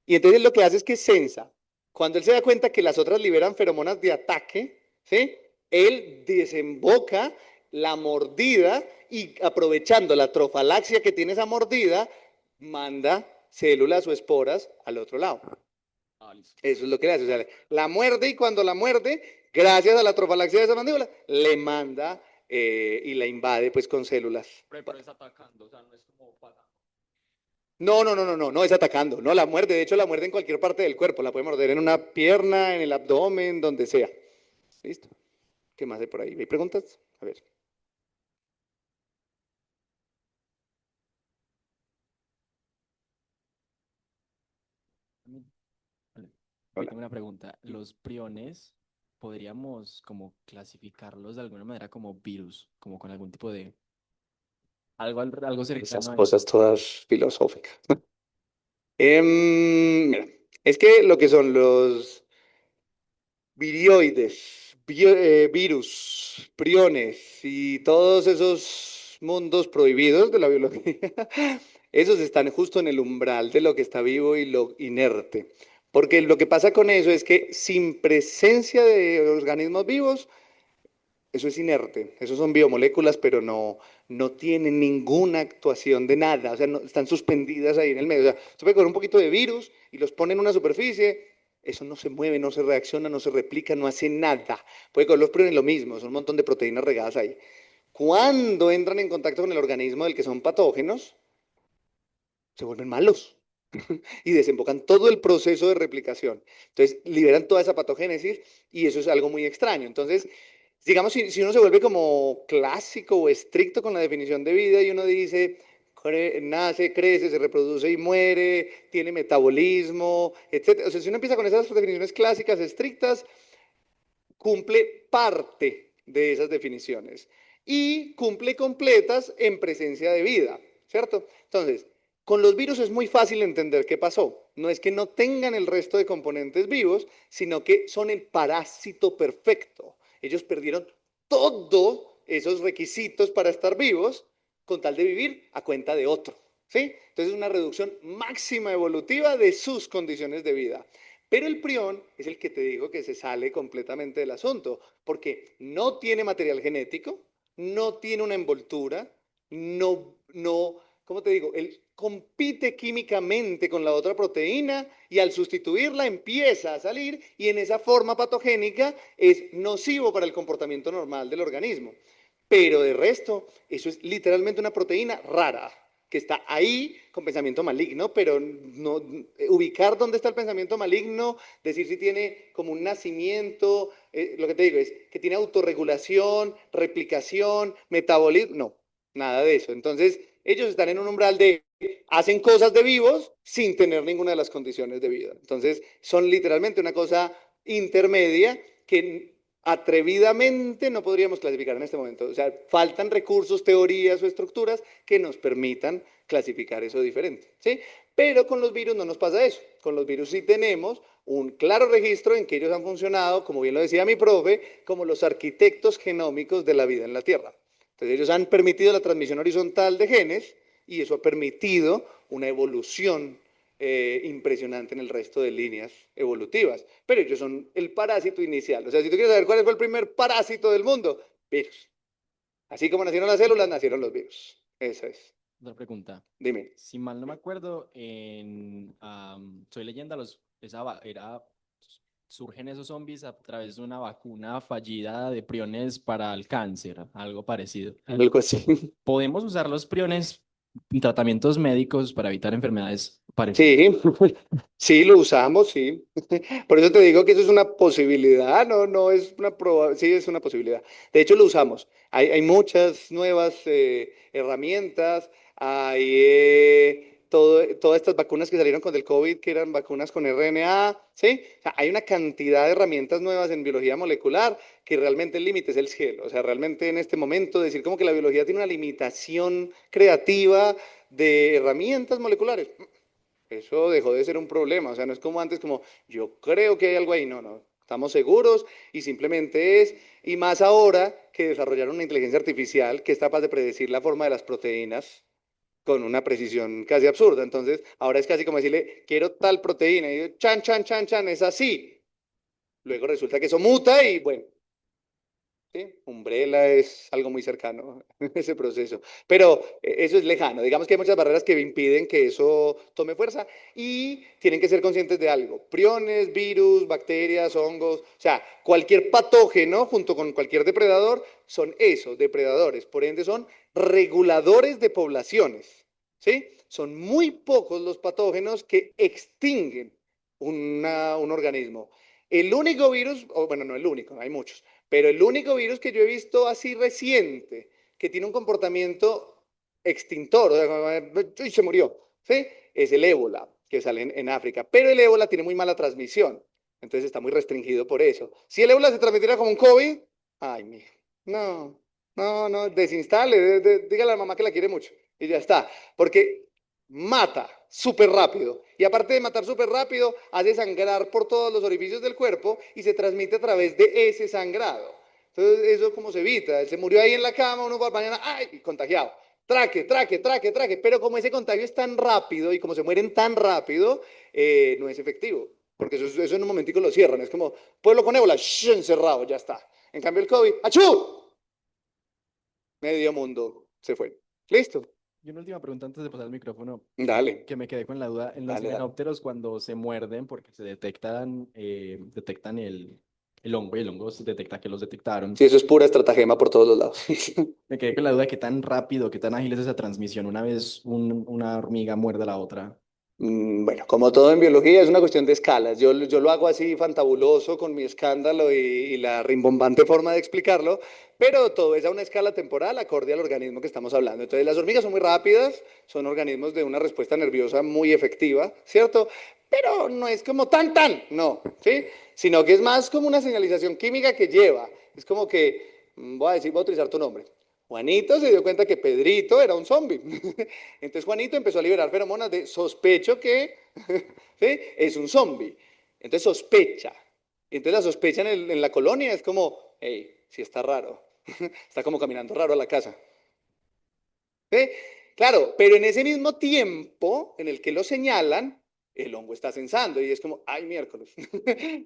Y entonces lo que hace es que sensa. Cuando él se da cuenta que las otras liberan feromonas de ataque, ¿sí? Él desemboca la mordida y aprovechando la trofalaxia que tiene esa mordida, manda células o esporas al otro lado. Ah, listo. Eso es lo que le hace. O sea, la muerde y cuando la muerde, gracias a la trofalaxia de esa mandíbula, le manda y la invade pues con células. Pero es atacando, o sea, no es como para... No es atacando, no la muerde, de hecho la muerde en cualquier parte del cuerpo, la puede morder en una pierna, en el abdomen, donde sea. ¿Listo? ¿Qué más hay por ahí? ¿Hay preguntas? A ver. Vale. Yo Hola. tengo una pregunta. Los priones, ¿podríamos como clasificarlos de alguna manera como virus, como con algún tipo de algo Esas cercano a eso? cosas todas filosóficas. Mira, es que lo que son los virioides, virus, priones y todos esos mundos prohibidos de la biología, esos están justo en el umbral de lo que está vivo y lo inerte. Porque lo que pasa con eso es que sin presencia de organismos vivos, eso es inerte, esos son biomoléculas, pero no tienen ninguna actuación de nada, o sea, están suspendidas ahí en el medio. O sea, se puede coger un poquito de virus y los pone en una superficie, eso no se mueve, no se reacciona, no se replica, no hace nada. Puede coger los priones lo mismo, son un montón de proteínas regadas ahí. Cuando entran en contacto con el organismo del que son patógenos, se vuelven malos y desembocan todo el proceso de replicación. Entonces, liberan toda esa patogénesis y eso es algo muy extraño. Entonces, digamos, si uno se vuelve como clásico o estricto con la definición de vida y uno dice, nace, crece, se reproduce y muere, tiene metabolismo, etc. O sea, si uno empieza con esas definiciones clásicas estrictas, cumple parte de esas definiciones y cumple completas en presencia de vida, ¿cierto? Entonces, con los virus es muy fácil entender qué pasó. No es que no tengan el resto de componentes vivos, sino que son el parásito perfecto. Ellos perdieron todos esos requisitos para estar vivos con tal de vivir a cuenta de otro. ¿Sí? Entonces es una reducción máxima evolutiva de sus condiciones de vida. Pero el prión es el que te digo que se sale completamente del asunto, porque no tiene material genético, no tiene una envoltura, ¿cómo te digo? Él compite químicamente con la otra proteína y al sustituirla empieza a salir y en esa forma patogénica es nocivo para el comportamiento normal del organismo. Pero de resto, eso es literalmente una proteína rara que está ahí con pensamiento maligno, pero no ubicar dónde está el pensamiento maligno, decir si tiene como un nacimiento, lo que te digo es que tiene autorregulación, replicación, metabolismo, no, nada de eso. Entonces, ellos están en un umbral de hacen cosas de vivos sin tener ninguna de las condiciones de vida. Entonces, son literalmente una cosa intermedia que atrevidamente no podríamos clasificar en este momento. O sea, faltan recursos, teorías o estructuras que nos permitan clasificar eso diferente, ¿sí? Pero con los virus no nos pasa eso. Con los virus sí tenemos un claro registro en que ellos han funcionado, como bien lo decía mi profe, como los arquitectos genómicos de la vida en la Tierra. Entonces ellos han permitido la transmisión horizontal de genes y eso ha permitido una evolución impresionante en el resto de líneas evolutivas. Pero ellos son el parásito inicial. O sea, si tú quieres saber cuál fue el primer parásito del mundo, virus. Así como nacieron las células, nacieron los virus. Esa es. Otra pregunta. Dime. Si mal no me acuerdo, Soy Leyenda, surgen esos zombies a través de una vacuna fallida de priones para el cáncer, algo parecido. Algo así. ¿Podemos usar los priones en tratamientos médicos para evitar enfermedades parecidas? Sí, sí, lo usamos, sí. Por eso te digo que eso es una posibilidad, no es una probabilidad, sí es una posibilidad. De hecho, lo usamos. Hay muchas nuevas herramientas, hay todas estas vacunas que salieron con el COVID, que eran vacunas con RNA, ¿sí? O sea, hay una cantidad de herramientas nuevas en biología molecular que realmente el límite es el cielo. O sea, realmente en este momento decir como que la biología tiene una limitación creativa de herramientas moleculares. Eso dejó de ser un problema, o sea, no es como antes, como yo creo que hay algo ahí, no, estamos seguros y simplemente es, y más ahora que desarrollaron una inteligencia artificial que es capaz de predecir la forma de las proteínas con una precisión casi absurda. Entonces, ahora es casi como decirle, quiero tal proteína, y chan, chan, chan, chan, es así. Luego resulta que eso muta y bueno, ¿sí? Umbrella es algo muy cercano a ese proceso, pero eso es lejano. Digamos que hay muchas barreras que impiden que eso tome fuerza y tienen que ser conscientes de algo. Priones, virus, bacterias, hongos, o sea, cualquier patógeno junto con cualquier depredador son eso, depredadores. Por ende son reguladores de poblaciones, ¿sí? Son muy pocos los patógenos que extinguen un organismo. El único virus, o bueno, no el único, hay muchos, pero el único virus que yo he visto así reciente, que tiene un comportamiento extintor, o sea, se murió, ¿sí? Es el ébola, que sale en África. Pero el ébola tiene muy mala transmisión, entonces está muy restringido por eso. Si el ébola se transmitiera como un COVID, ay, mijo, no, desinstale, dígale a la mamá que la quiere mucho y ya está. Porque mata súper rápido. Y aparte de matar súper rápido, hace sangrar por todos los orificios del cuerpo y se transmite a través de ese sangrado. Entonces, eso como se evita. Se murió ahí en la cama, uno va mañana, ¡ay! Contagiado. Traque. Pero como ese contagio es tan rápido y como se mueren tan rápido, no es efectivo. Porque eso en un momentico lo cierran. Es como, pueblo con ébola, encerrado, ya está. En cambio el COVID, ¡achú! Medio mundo se fue. Listo. Y una última pregunta antes de pasar el micrófono, Dale. que me quedé con la duda. En los Dale. himenópteros, cuando se muerden, porque se detectan el hongo, y el hongo se detecta que los detectaron, Sí, eso es pura estratagema por todos los lados. me quedé con la duda de qué tan rápido, qué tan ágil es esa transmisión una vez una hormiga muerde a la otra. Bueno, como todo en biología, es una cuestión de escalas. Yo lo hago así fantabuloso con mi escándalo y la rimbombante forma de explicarlo, pero todo es a una escala temporal acorde al organismo que estamos hablando. Entonces, las hormigas son muy rápidas, son organismos de una respuesta nerviosa muy efectiva, ¿cierto? Pero no es como tan, no, ¿sí? Sino que es más como una señalización química que lleva. Es como que, voy a utilizar tu nombre. Juanito se dio cuenta que Pedrito era un zombie. Entonces Juanito empezó a liberar feromonas de sospecho que ¿sí? Es un zombie. Entonces sospecha. Entonces la sospecha en la colonia es como, hey, sí está raro. Está como caminando raro a la casa. ¿Sí? Claro, pero en ese mismo tiempo en el que lo señalan, el hongo está censando y es como, ay, miércoles,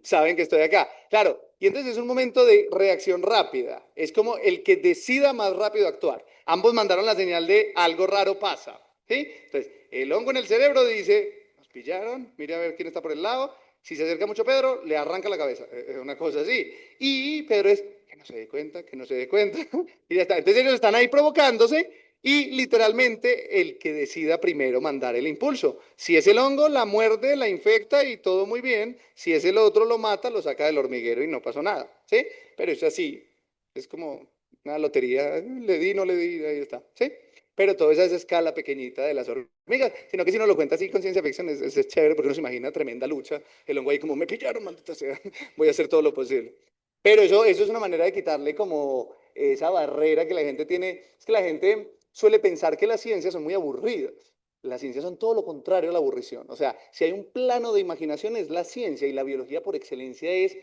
saben que estoy acá. Claro, y entonces es un momento de reacción rápida. Es como el que decida más rápido actuar. Ambos mandaron la señal de algo raro pasa. ¿Sí? Entonces, el hongo en el cerebro dice, nos pillaron, mire a ver quién está por el lado. Si se acerca mucho Pedro, le arranca la cabeza. Es una cosa así. Y Pedro es, que no se dé cuenta, que no se dé cuenta. Y ya está. Entonces ellos están ahí provocándose y literalmente el que decida primero mandar el impulso. Si es el hongo, la muerde, la infecta y todo muy bien. Si es el otro, lo mata, lo saca del hormiguero y no pasó nada. ¿Sí? Pero es así. Es como una lotería. Le di, no le di, ahí está. ¿Sí? pero todo es a esa escala pequeñita de las hormigas, sino que si uno lo cuenta así con ciencia ficción es chévere porque uno se imagina tremenda lucha, el hongo ahí como me pillaron, maldita sea, voy a hacer todo lo posible. Pero eso es una manera de quitarle como esa barrera que la gente tiene, es que la gente suele pensar que las ciencias son muy aburridas. Las ciencias son todo lo contrario a la aburrición. O sea, si hay un plano de imaginación es la ciencia y la biología por excelencia es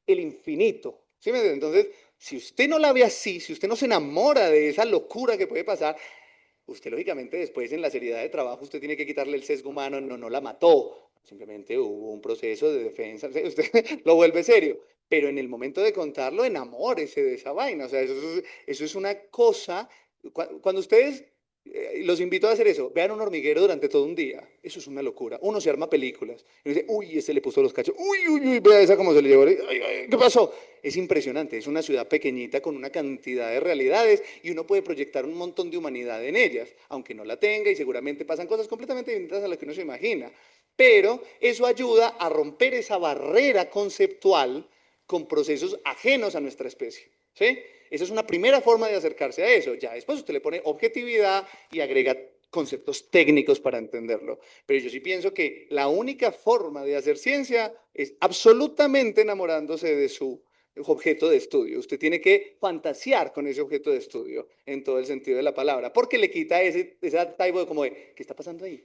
el infinito. ¿Sí me entiende? Entonces, si usted no la ve así, si usted no se enamora de esa locura que puede pasar, usted lógicamente después en la seriedad de trabajo usted tiene que quitarle el sesgo humano, no, no la mató, simplemente hubo un proceso de defensa, usted lo vuelve serio, pero en el momento de contarlo enamórese de esa vaina, o sea, eso es una cosa, cuando ustedes, los invito a hacer eso, vean un hormiguero durante todo un día, eso es una locura, uno se arma películas, y uno dice, uy, ese le puso los cachos, uy, uy, uy, vea esa cómo se le llevó, ay, ay, ¿qué pasó? Es impresionante, es una ciudad pequeñita con una cantidad de realidades y uno puede proyectar un montón de humanidad en ellas, aunque no la tenga y seguramente pasan cosas completamente distintas a las que uno se imagina. Pero eso ayuda a romper esa barrera conceptual con procesos ajenos a nuestra especie. ¿Sí? Esa es una primera forma de acercarse a eso. Ya después usted le pone objetividad y agrega conceptos técnicos para entenderlo. Pero yo sí pienso que la única forma de hacer ciencia es absolutamente enamorándose de su objeto de estudio. Usted tiene que fantasear con ese objeto de estudio en todo el sentido de la palabra, porque le quita ese type de como de, ¿qué está pasando ahí?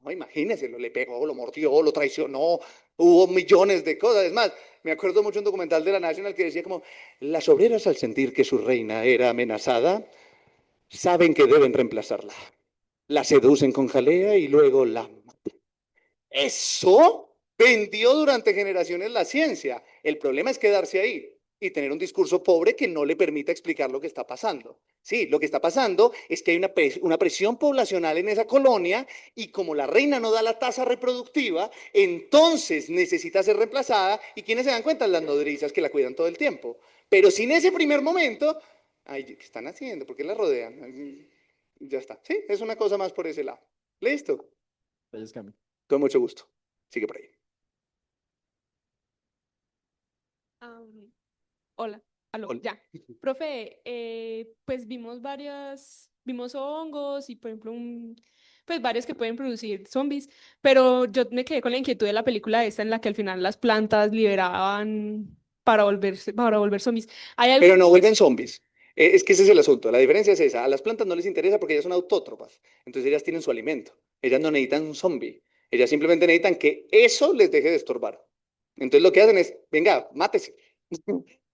No, imagínese, le pegó, lo mordió, lo traicionó, hubo millones de cosas. Es más, me acuerdo mucho un documental de la National que decía como, las obreras al sentir que su reina era amenazada, saben que deben reemplazarla. La seducen con jalea y luego la eso vendió durante generaciones la ciencia. El problema es quedarse ahí y tener un discurso pobre que no le permita explicar lo que está pasando. Sí, lo que está pasando es que hay una presión poblacional en esa colonia y como la reina no da la tasa reproductiva, entonces necesita ser reemplazada y ¿quiénes se dan cuenta? Las nodrizas que la cuidan todo el tiempo. Pero sin ese primer momento, ay, ¿qué están haciendo? ¿Por qué la rodean? Ya está. Sí, es una cosa más por ese lado. Listo. Entonces, Cami. Con mucho gusto. Sigue por ahí. Am, hola, aló, Hola. ya. Profe, pues vimos hongos y por ejemplo pues varios que pueden producir zombies, pero yo me quedé con la inquietud de la película esta en la que al final las plantas liberaban para volver zombies. ¿Hay algo? Pero no vuelven zombies. Es que ese es el asunto. La diferencia es esa. A las plantas no les interesa porque ellas son autótrofas. Entonces ellas tienen su alimento. Ellas no necesitan un zombie. Ellas simplemente necesitan que eso les deje de estorbar. Entonces lo que hacen es, venga, mátese.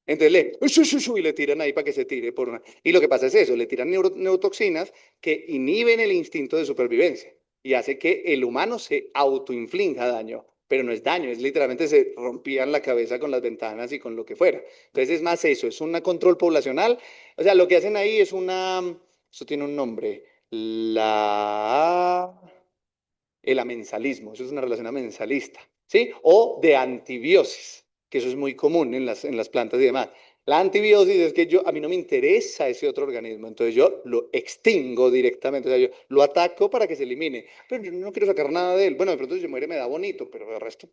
Entonces y le tiran ahí para que se tire por una. Y lo que pasa es eso, le tiran neurotoxinas que inhiben el instinto de supervivencia y hace que el humano se autoinflinja daño. Pero no es daño, es literalmente se rompían la cabeza con las ventanas y con lo que fuera. Entonces es más eso, es un control poblacional. O sea, lo que hacen ahí es eso tiene un nombre, el amensalismo, eso es una relación amensalista, ¿sí? O de antibiosis, que eso es muy común en las plantas y demás. La antibiosis es que a mí no me interesa ese otro organismo, entonces yo lo extingo directamente, o sea, yo lo ataco para que se elimine, pero yo no quiero sacar nada de él. Bueno, de pronto si se muere me da bonito, pero el resto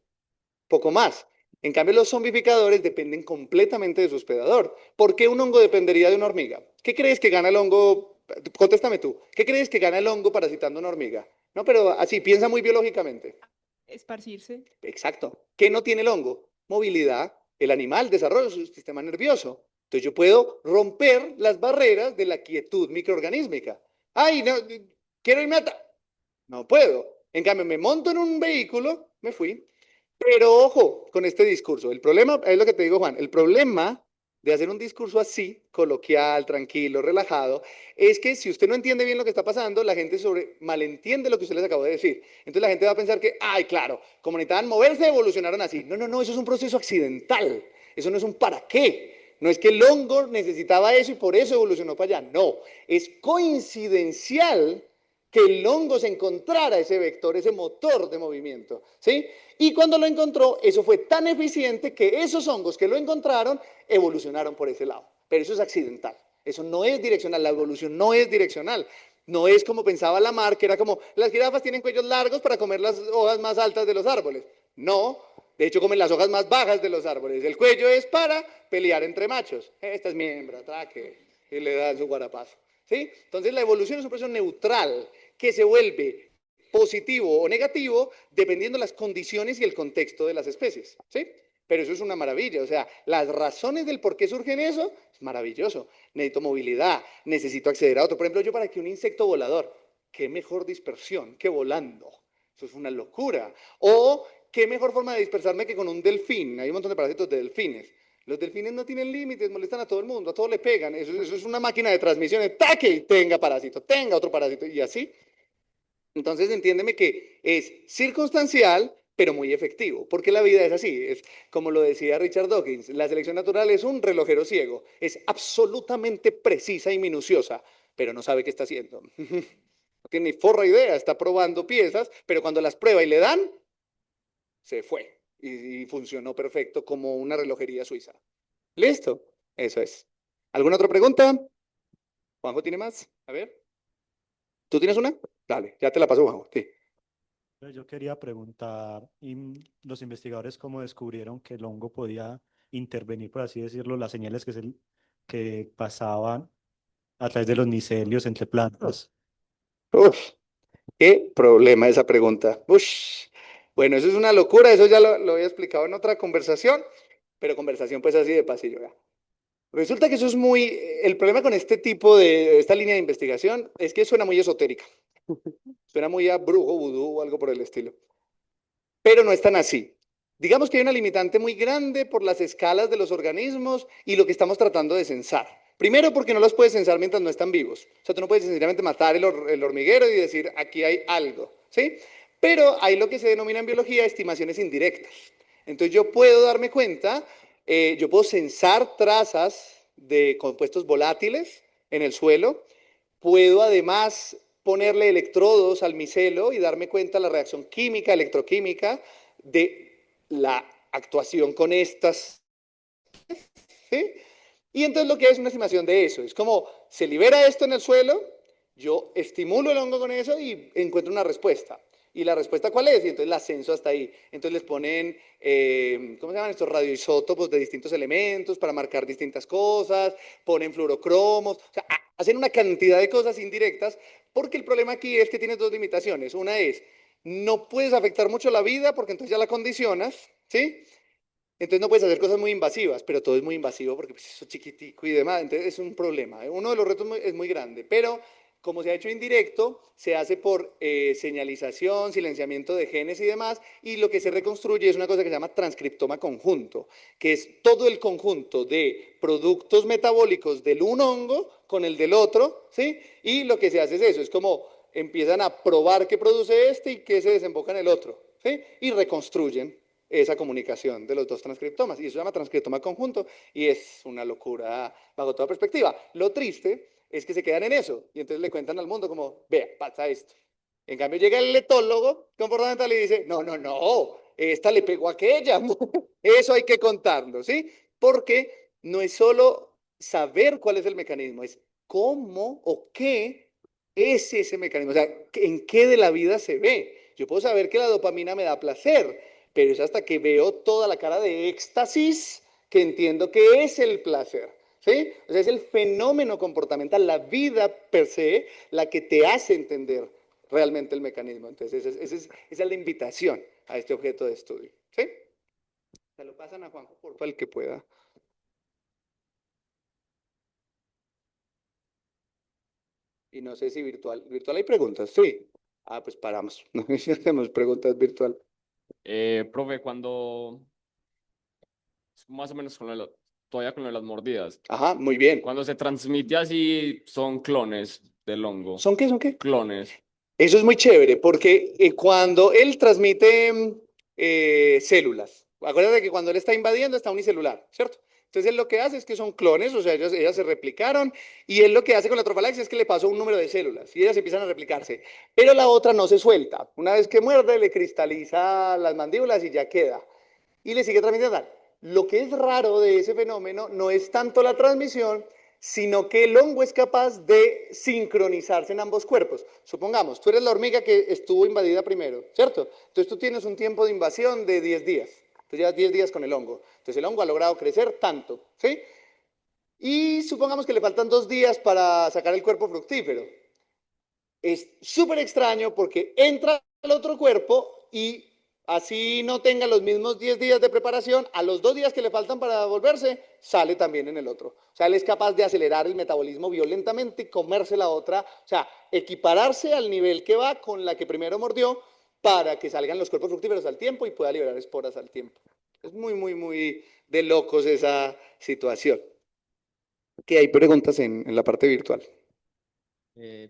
poco más. En cambio, los zombificadores dependen completamente de su hospedador. ¿Por qué un hongo dependería de una hormiga? ¿Qué crees que gana el hongo? Contéstame tú. ¿Qué crees que gana el hongo parasitando una hormiga? No, pero así, piensa muy biológicamente. Esparcirse. Exacto. ¿Qué no tiene el hongo? Movilidad. El animal desarrolla su sistema nervioso. Entonces yo puedo romper las barreras de la quietud microorganísmica. Ay, no, quiero irme a... No puedo. En cambio, me monto en un vehículo, me fui. Pero ojo con este discurso. El problema, es lo que te digo, Juan, el problema de hacer un discurso así, coloquial, tranquilo, relajado, es que si usted no entiende bien lo que está pasando, la gente malentiende lo que usted les acabó de decir. Entonces la gente va a pensar que, ay, claro, como necesitaban moverse, evolucionaron así. No, no, no, eso es un proceso accidental. Eso no es un para qué. No es que el hongo necesitaba eso y por eso evolucionó para allá. No, es coincidencial que el hongo se encontrara ese vector, ese motor de movimiento, ¿sí? Y cuando lo encontró, eso fue tan eficiente que esos hongos que lo encontraron evolucionaron por ese lado. Pero eso es accidental, eso no es direccional, la evolución no es direccional. No es como pensaba Lamarck, que era como, las jirafas tienen cuellos largos para comer las hojas más altas de los árboles. No, de hecho comen las hojas más bajas de los árboles. El cuello es para pelear entre machos. Esta es mi hembra, ataque. Y le dan su guarapazo. ¿sí? Entonces la evolución es un proceso neutral que se vuelve positivo o negativo dependiendo de las condiciones y el contexto de las especies, ¿sí? Pero eso es una maravilla, o sea, las razones del por qué surgen eso es maravilloso. Necesito movilidad, necesito acceder a otro. Por ejemplo, yo para que un insecto volador, qué mejor dispersión que volando. Eso es una locura. O qué mejor forma de dispersarme que con un delfín. Hay un montón de parásitos de delfines. Los delfines no tienen límites, molestan a todo el mundo, a todos le pegan. Eso es una máquina de transmisiones. ¡Taque! Y tenga parásito, tenga otro parásito. Y así. Entonces, entiéndeme que es circunstancial, pero muy efectivo, porque la vida es así, es como lo decía Richard Dawkins, la selección natural es un relojero ciego, es absolutamente precisa y minuciosa, pero no sabe qué está haciendo. No tiene ni forra idea, está probando piezas, pero cuando las prueba y le dan, se fue y funcionó perfecto como una relojería suiza. ¿Listo? Eso es. ¿Alguna otra pregunta? ¿Juanjo tiene más? A ver. ¿Tú tienes una? Dale, ya te la paso, Juanjo. Sí. Yo quería preguntar, los investigadores cómo descubrieron que el hongo podía intervenir, por así decirlo, las señales que pasaban a través de los micelios entre plantas. Uf, qué problema esa pregunta. Ush. Bueno, eso es una locura, eso ya lo había explicado en otra conversación, pero conversación pues así de pasillo. ¿Ya? Resulta que eso es muy, el problema con este tipo de, esta línea de investigación es que suena muy esotérica, suena muy a brujo, vudú o algo por el estilo, pero no es tan así. Digamos que hay una limitante muy grande por las escalas de los organismos y lo que estamos tratando de censar. Primero, porque no los puedes censar mientras no están vivos. O sea, tú no puedes sencillamente matar el hormiguero y decir, aquí hay algo, ¿sí? Pero hay lo que se denomina en biología estimaciones indirectas. Entonces yo puedo darme cuenta, yo puedo censar trazas de compuestos volátiles en el suelo, puedo además ponerle electrodos al micelo y darme cuenta de la reacción química, electroquímica, de la actuación con estas, ¿sí? Y entonces lo que es una estimación de eso, es como se libera esto en el suelo, yo estimulo el hongo con eso y encuentro una respuesta. ¿Y la respuesta cuál es? Y entonces la censo hasta ahí. Entonces les ponen, ¿cómo se llaman estos radioisótopos de distintos elementos para marcar distintas cosas? Ponen fluorocromos, o sea, hacen una cantidad de cosas indirectas, porque el problema aquí es que tienes dos limitaciones. Una es, no puedes afectar mucho la vida porque entonces ya la condicionas, ¿sí? Entonces no puedes hacer cosas muy invasivas, pero todo es muy invasivo porque pues, eso es chiquitico y demás. Entonces es un problema. Uno de los retos es muy grande, pero como se ha hecho indirecto, se hace por señalización, silenciamiento de genes y demás, y lo que se reconstruye es una cosa que se llama transcriptoma conjunto, que es todo el conjunto de productos metabólicos del un hongo con el del otro, ¿sí? Y lo que se hace es eso, es como empiezan a probar qué produce este y qué se desemboca en el otro, ¿sí? Y reconstruyen esa comunicación de los dos transcriptomas. Y eso se llama transcriptoma conjunto y es una locura bajo toda perspectiva. Lo triste es que se quedan en eso y entonces le cuentan al mundo como, vea, pasa esto. En cambio llega el etólogo comportamental y dice, no, no, no, esta le pegó a aquella. Eso hay que contarlo, ¿sí? Porque no es solo saber cuál es el mecanismo, es cómo o qué es ese mecanismo. O sea, en qué de la vida se ve. Yo puedo saber que la dopamina me da placer, pero es hasta que veo toda la cara de éxtasis que entiendo que es el placer. ¿Sí? O sea, es el fenómeno comportamental, la vida per se, la que te hace entender realmente el mecanismo. Entonces, esa es la invitación a este objeto de estudio. ¿Sí? Se lo pasan a Juanjo, por favor, el que pueda. Y no sé si virtual. ¿Virtual hay preguntas? Sí. Ah, pues paramos. No hacemos preguntas virtual. Profe, cuando, más o menos con todavía con lo de las mordidas, Ajá, muy bien. cuando se transmite así, son clones del hongo. ¿Son qué? ¿Son qué? Clones. Eso es muy chévere porque cuando él transmite células, acuérdate que cuando él está invadiendo está unicelular, ¿cierto? Entonces él lo que hace es que son clones, o sea, ellas se replicaron y él lo que hace con la trofalaxia es que le pasó un número de células y ellas empiezan a replicarse, pero la otra no se suelta. Una vez que muerde le cristaliza las mandíbulas y ya queda y le sigue transmitiendo. Lo que es raro de ese fenómeno no es tanto la transmisión, sino que el hongo es capaz de sincronizarse en ambos cuerpos. Supongamos, tú eres la hormiga que estuvo invadida primero, ¿cierto? Entonces tú tienes un tiempo de invasión de 10 días. Tú llevas 10 días con el hongo. Entonces el hongo ha logrado crecer tanto, ¿sí? Y supongamos que le faltan 2 días para sacar el cuerpo fructífero. Es súper extraño porque entra al otro cuerpo y así no tenga los mismos 10 días de preparación, a los 2 días que le faltan para volverse, sale también en el otro. O sea, él es capaz de acelerar el metabolismo violentamente y comerse la otra, o sea, equipararse al nivel que va con la que primero mordió para que salgan los cuerpos fructíferos al tiempo y pueda liberar esporas al tiempo. Es muy, muy, muy de locos esa situación. Que hay preguntas en la parte virtual.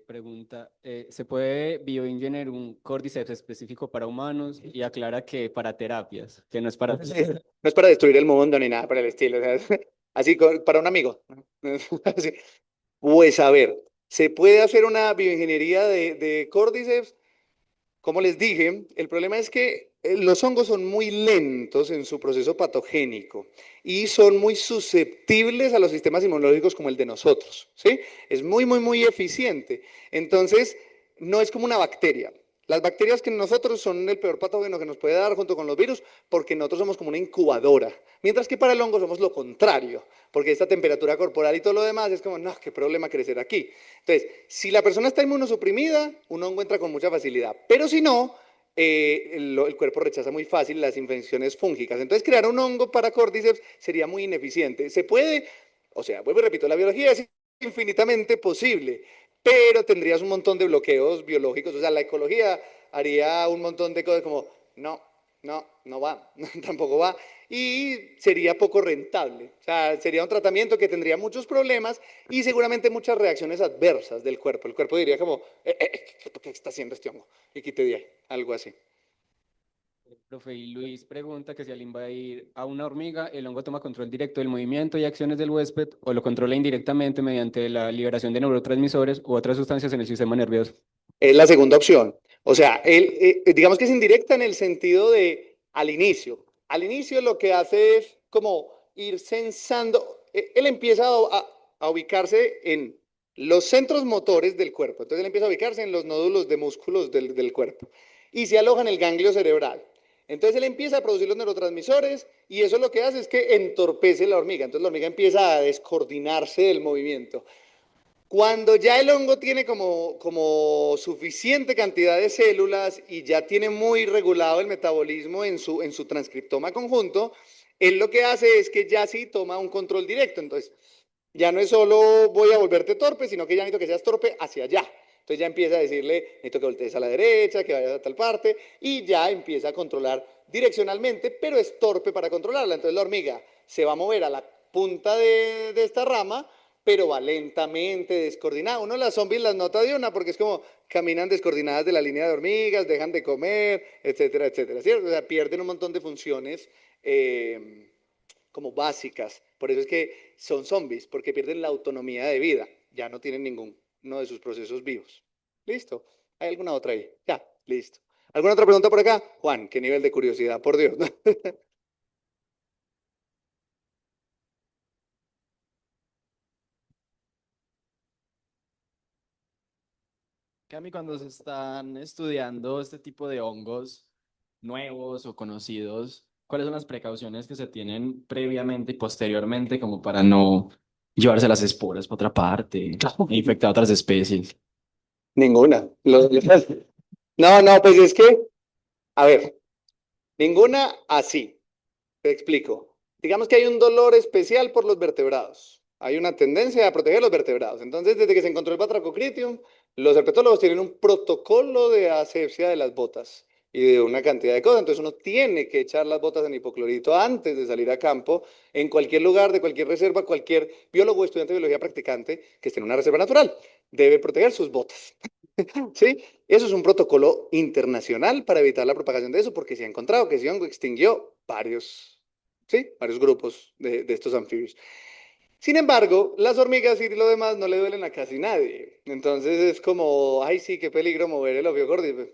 Pregunta, ¿se puede bioengineer un Cordyceps específico para humanos? Y aclara que para terapias, que no es para... No es para destruir el mundo ni nada para el estilo. O sea, así para un amigo. Así. Pues a ver, se puede hacer una bioingeniería de Cordyceps. Como les dije, el problema es que los hongos son muy lentos en su proceso patogénico y son muy susceptibles a los sistemas inmunológicos como el de nosotros, ¿sí? Es muy, muy, muy eficiente. Entonces, no es como una bacteria. Las bacterias que nosotros son el peor patógeno que nos puede dar junto con los virus porque nosotros somos como una incubadora, mientras que para el hongo somos lo contrario, porque esta temperatura corporal y todo lo demás es como, no, qué problema crecer aquí. Entonces, si la persona está inmunosuprimida, un hongo entra con mucha facilidad, pero si no, el cuerpo rechaza muy fácil las infecciones fúngicas. Entonces, crear un hongo para Cordyceps sería muy ineficiente. Se puede, o sea, vuelvo y repito, la biología es infinitamente posible, pero tendrías un montón de bloqueos biológicos. O sea, la ecología haría un montón de cosas como, no, no, no va, tampoco va. Y sería poco rentable. O sea, sería un tratamiento que tendría muchos problemas y seguramente muchas reacciones adversas del cuerpo. El cuerpo diría como, ¿qué está haciendo este hongo? Y quite de ahí, algo así. Profe, y Luis pregunta que si al invadir a una hormiga, el hongo toma control directo del movimiento y acciones del huésped o lo controla indirectamente mediante la liberación de neurotransmisores u otras sustancias en el sistema nervioso. Es la segunda opción. O sea, digamos que es indirecta en el sentido de al inicio. Al inicio lo que hace es como ir sensando, él empieza a ubicarse en los centros motores del cuerpo. Entonces él empieza a ubicarse en los nódulos de músculos del cuerpo y se aloja en el ganglio cerebral. Entonces él empieza a producir los neurotransmisores y eso lo que hace es que entorpece la hormiga. Entonces la hormiga empieza a descoordinarse del movimiento. Cuando ya el hongo tiene como suficiente cantidad de células y ya tiene muy regulado el metabolismo en su transcriptoma conjunto, él lo que hace es que ya sí toma un control directo. Entonces, ya no es solo voy a volverte torpe, sino que ya necesito que seas torpe hacia allá. Entonces ya empieza a decirle, necesito que voltees a la derecha, que vayas a tal parte, y ya empieza a controlar direccionalmente, pero es torpe para controlarla. Entonces la hormiga se va a mover a la punta de esta rama, pero va lentamente, descoordinada. Uno las zombies las nota de una porque es como caminan descoordinadas de la línea de hormigas, dejan de comer, etcétera, etcétera, ¿cierto? O sea, pierden un montón de funciones como básicas. Por eso es que son zombies, porque pierden la autonomía de vida. Ya no tienen ninguno de sus procesos vivos. ¿Listo? ¿Hay alguna otra ahí? Ya, listo. ¿Alguna otra pregunta por acá? Juan, qué nivel de curiosidad, por Dios. Cami, cuando se están estudiando este tipo de hongos nuevos o conocidos, ¿cuáles son las precauciones que se tienen previamente y posteriormente como para no llevarse las esporas por otra parte e infectar a otras especies? Ninguna. No, no, pues es que, a ver, ninguna así. Te explico. Digamos que hay un dolor especial por los vertebrados. Hay una tendencia a proteger los vertebrados. Entonces, desde que se encontró el Batrachocritium, los herpetólogos tienen un protocolo de asepsia de las botas y de una cantidad de cosas. Entonces, uno tiene que echar las botas en hipoclorito antes de salir a campo, en cualquier lugar, de cualquier reserva, cualquier biólogo o estudiante de biología practicante que esté en una reserva natural debe proteger sus botas. ¿Sí? Eso es un protocolo internacional para evitar la propagación de eso, porque se ha encontrado que ese hongo extinguió varios, ¿sí? Varios grupos de estos anfibios. Sin embargo, las hormigas y lo demás no le duelen a casi nadie. Entonces es como, ay, sí, qué peligro mover el ophiocordyceps.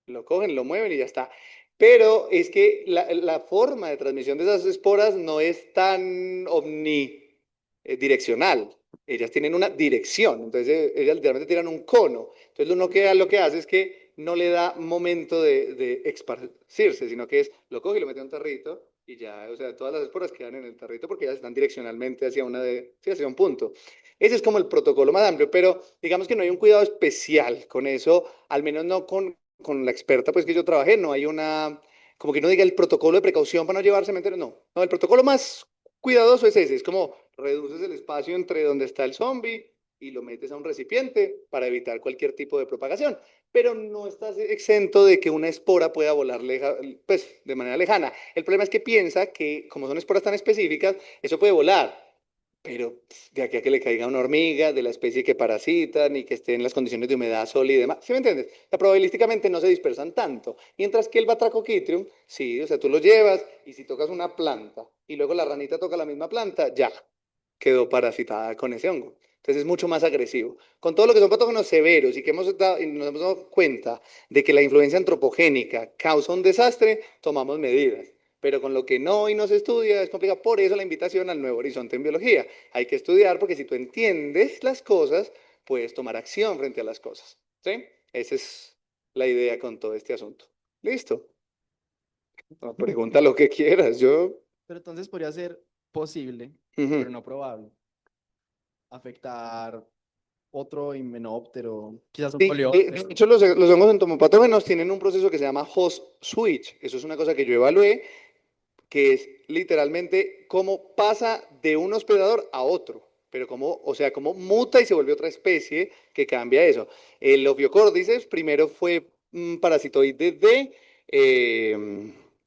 Lo cogen, lo mueven y ya está. Pero es que la forma de transmisión de esas esporas no es tan omnidireccional. Ellas tienen una dirección, entonces ellas literalmente tiran un cono. Entonces uno que lo que hace es que no le da momento de esparcirse, sino que es, lo coge y lo mete en un tarrito y ya, o sea, todas las esporas quedan en el tarrito porque ellas están direccionalmente hacia sí, hacia un punto. Ese es como el protocolo más amplio, pero digamos que no hay un cuidado especial con eso, al menos no con la experta pues que yo trabajé, no hay como que no diga el protocolo de precaución para no llevar cementerio, no, el protocolo más cuidadoso es ese, es como reduces el espacio entre donde está el zombie y lo metes a un recipiente para evitar cualquier tipo de propagación, pero no estás exento de que una espora pueda volar pues, de manera lejana. El problema es que piensa que como son esporas tan específicas, eso puede volar, pero de aquí a que le caiga una hormiga de la especie que parasitan y que esté en las condiciones de humedad sólida y demás, ¿sí me entiendes? O sea, probabilísticamente no se dispersan tanto, mientras que el Batrachochytrium, sí, o sea, tú lo llevas y si tocas una planta y luego la ranita toca la misma planta, ya quedó parasitada con ese hongo. Entonces es mucho más agresivo. Con todo lo que son patógenos severos y que y nos hemos dado cuenta de que la influencia antropogénica causa un desastre, tomamos medidas. Pero con lo que no y no se estudia es complicado. Por eso la invitación al nuevo horizonte en biología. Hay que estudiar porque si tú entiendes las cosas, puedes tomar acción frente a las cosas. ¿Sí? Esa es la idea con todo este asunto. ¿Listo? No, pregunta lo que quieras. Pero entonces podría ser posible, pero Ujú. no probable, afectar otro himenóptero, quizás un Sí, de coleóptero. hecho los hongos entomopatógenos tienen un proceso que se llama host switch. Eso es una cosa que yo evalué, que es literalmente cómo pasa de un hospedador a otro, pero cómo, o sea, cómo muta y se vuelve otra especie que cambia eso. El Ophiocordyceps primero fue un parasitoide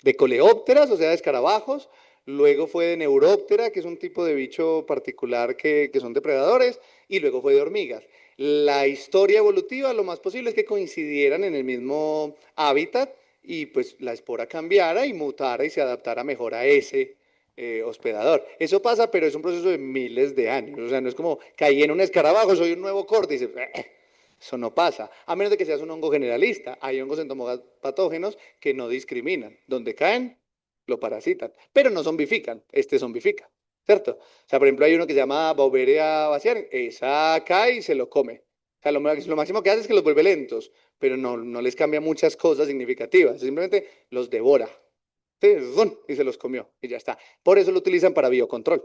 de coleópteras, o sea, de escarabajos, luego fue de neuróptera, que es un tipo de bicho particular que son depredadores, y luego fue de hormigas. La historia evolutiva, lo más posible es que coincidieran en el mismo hábitat, y pues la espora cambiara y mutara y se adaptara mejor a ese hospedador. Eso pasa, pero es un proceso de miles de años. O sea, no es como caí en un escarabajo, soy un nuevo córdice. Eso no pasa, a menos de que seas un hongo generalista. Hay hongos entomopatógenos que no discriminan. Donde caen, lo parasitan, pero no zombifican. Este zombifica, ¿cierto? O sea, por ejemplo, hay uno que se llama Beauveria baciarum. Esa cae y se lo come. O sea, lo máximo que hace es que los vuelve lentos, pero no les cambia muchas cosas significativas, simplemente los devora. Sí, ¡zun! Y se los comió y ya está. Por eso lo utilizan para biocontrol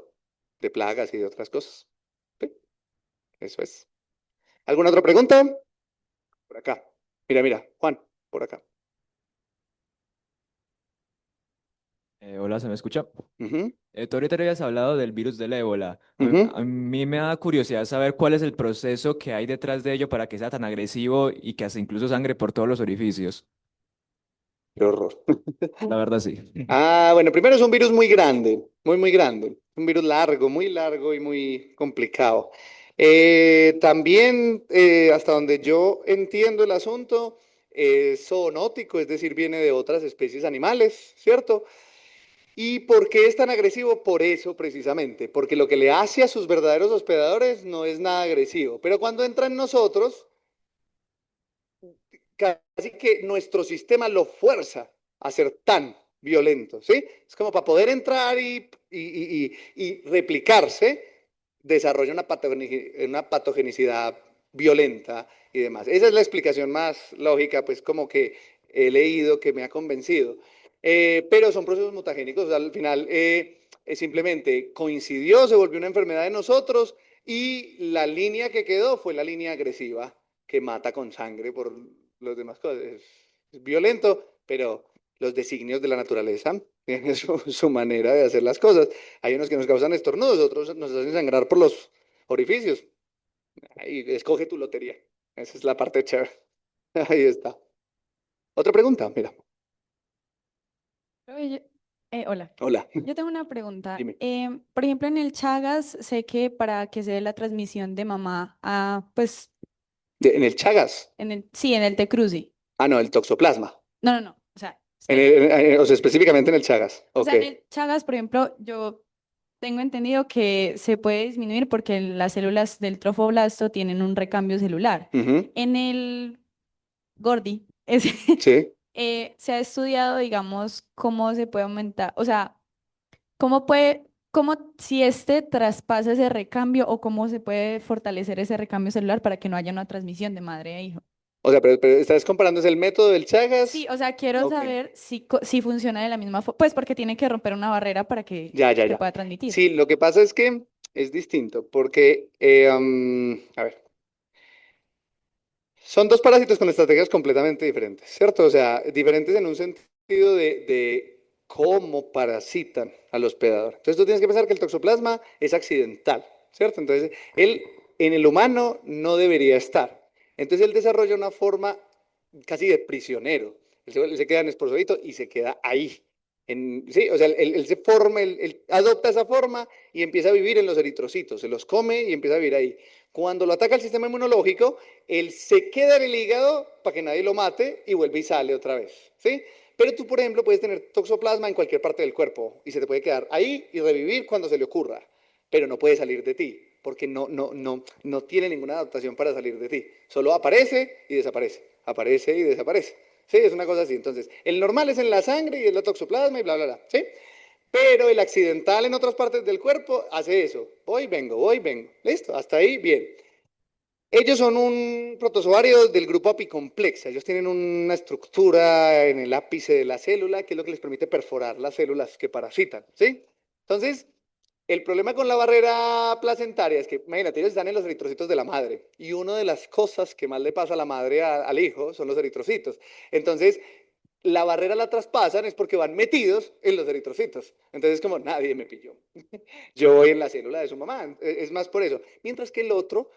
de plagas y de otras cosas. Sí, eso es. ¿Alguna otra pregunta? Por acá. Mira, Juan, por acá. Hola, ¿se me escucha? Ujú, Tú ahorita habías hablado del virus del ébola. ujú. A mí me da curiosidad saber cuál es el proceso que hay detrás de ello para que sea tan agresivo y que hace incluso sangre por todos los orificios. Qué horror. La verdad, sí. Bueno, primero es un virus muy grande, muy grande. Un virus largo, muy largo y muy complicado. También, hasta donde yo entiendo el asunto, es zoonótico, es decir, viene de otras especies animales, ¿cierto? ¿Y por qué es tan agresivo? Por eso, precisamente, porque lo que le hace a sus verdaderos hospedadores no es nada agresivo, pero cuando entra en nosotros, casi que nuestro sistema lo fuerza a ser tan violento, ¿sí? Es como para poder entrar y replicarse, desarrolla una patogenicidad violenta y demás. Esa es la explicación más lógica, pues como que he leído, que me ha convencido. Pero son procesos mutagénicos, o sea, al final simplemente coincidió, se volvió una enfermedad de nosotros y la línea que quedó fue la línea agresiva que mata con sangre por los demás cosas. Es violento, pero los designios de la naturaleza tienen su manera de hacer las cosas. Hay unos que nos causan estornudos, otros nos hacen sangrar por los orificios. Ahí escoge tu lotería. Esa es la parte chévere. Ahí está. Otra pregunta, mira. Oye, hola, Hola, yo tengo una pregunta. dime. Por ejemplo, en el Chagas, sé que para que se dé la transmisión de mamá a, pues, En el Chagas. sí, en el Tecruzi. No, el toxoplasma. No, o sea, En espere. o sea, específicamente en el Chagas. O Ok. sea, en el Chagas, por ejemplo, yo tengo entendido que se puede disminuir porque las células del trofoblasto tienen un recambio celular. Ujú, En el Gordi, ese, sí. se ha estudiado, digamos, cómo se puede aumentar, o sea, cómo si este traspasa ese recambio o cómo se puede fortalecer ese recambio celular para que no haya una transmisión de madre a hijo. O sea, pero ¿estás comparando el método del Chagas? Sí, o sea, quiero Ok. saber si funciona de la misma forma, pues porque tiene que romper una barrera para que Ya, ya, se ya. pueda transmitir. Sí, lo que pasa es que es distinto, porque, a ver, son dos parásitos con estrategias completamente diferentes, ¿cierto? O sea, diferentes en un sentido de cómo parasitan al hospedador. Entonces tú tienes que pensar que el toxoplasma es accidental, ¿cierto? Entonces, él en el humano no debería estar. Entonces él desarrolla una forma casi de prisionero. Él se queda en esporzadito y se queda ahí. Sí, o sea, él se forma, él adopta esa forma y empieza a vivir en los eritrocitos, se los come y empieza a vivir ahí. Cuando lo ataca el sistema inmunológico, él se queda en el hígado para que nadie lo mate y vuelve y sale otra vez, ¿sí? Pero tú, por ejemplo, puedes tener toxoplasma en cualquier parte del cuerpo y se te puede quedar ahí y revivir cuando se le ocurra, pero no puede salir de ti porque no tiene ninguna adaptación para salir de ti. Solo aparece y desaparece, aparece y desaparece. Sí, es una cosa así. Entonces, el normal es en la sangre y es la toxoplasma y bla, bla, bla, ¿sí? Pero el accidental en otras partes del cuerpo hace eso. Voy, vengo, voy, vengo. Listo, hasta ahí, bien. Ellos son un protozoario del grupo apicomplexa. Ellos tienen una estructura en el ápice de la célula que es lo que les permite perforar las células que parasitan, ¿sí? Entonces, el problema con la barrera placentaria es que, imagínate, ellos están en los eritrocitos de la madre y una de las cosas que más le pasa a la madre al hijo son los eritrocitos. Entonces, la barrera la traspasan es porque van metidos en los eritrocitos. Entonces, como nadie me pilló. Yo voy en la célula de su mamá. Es más por eso. Mientras que el otro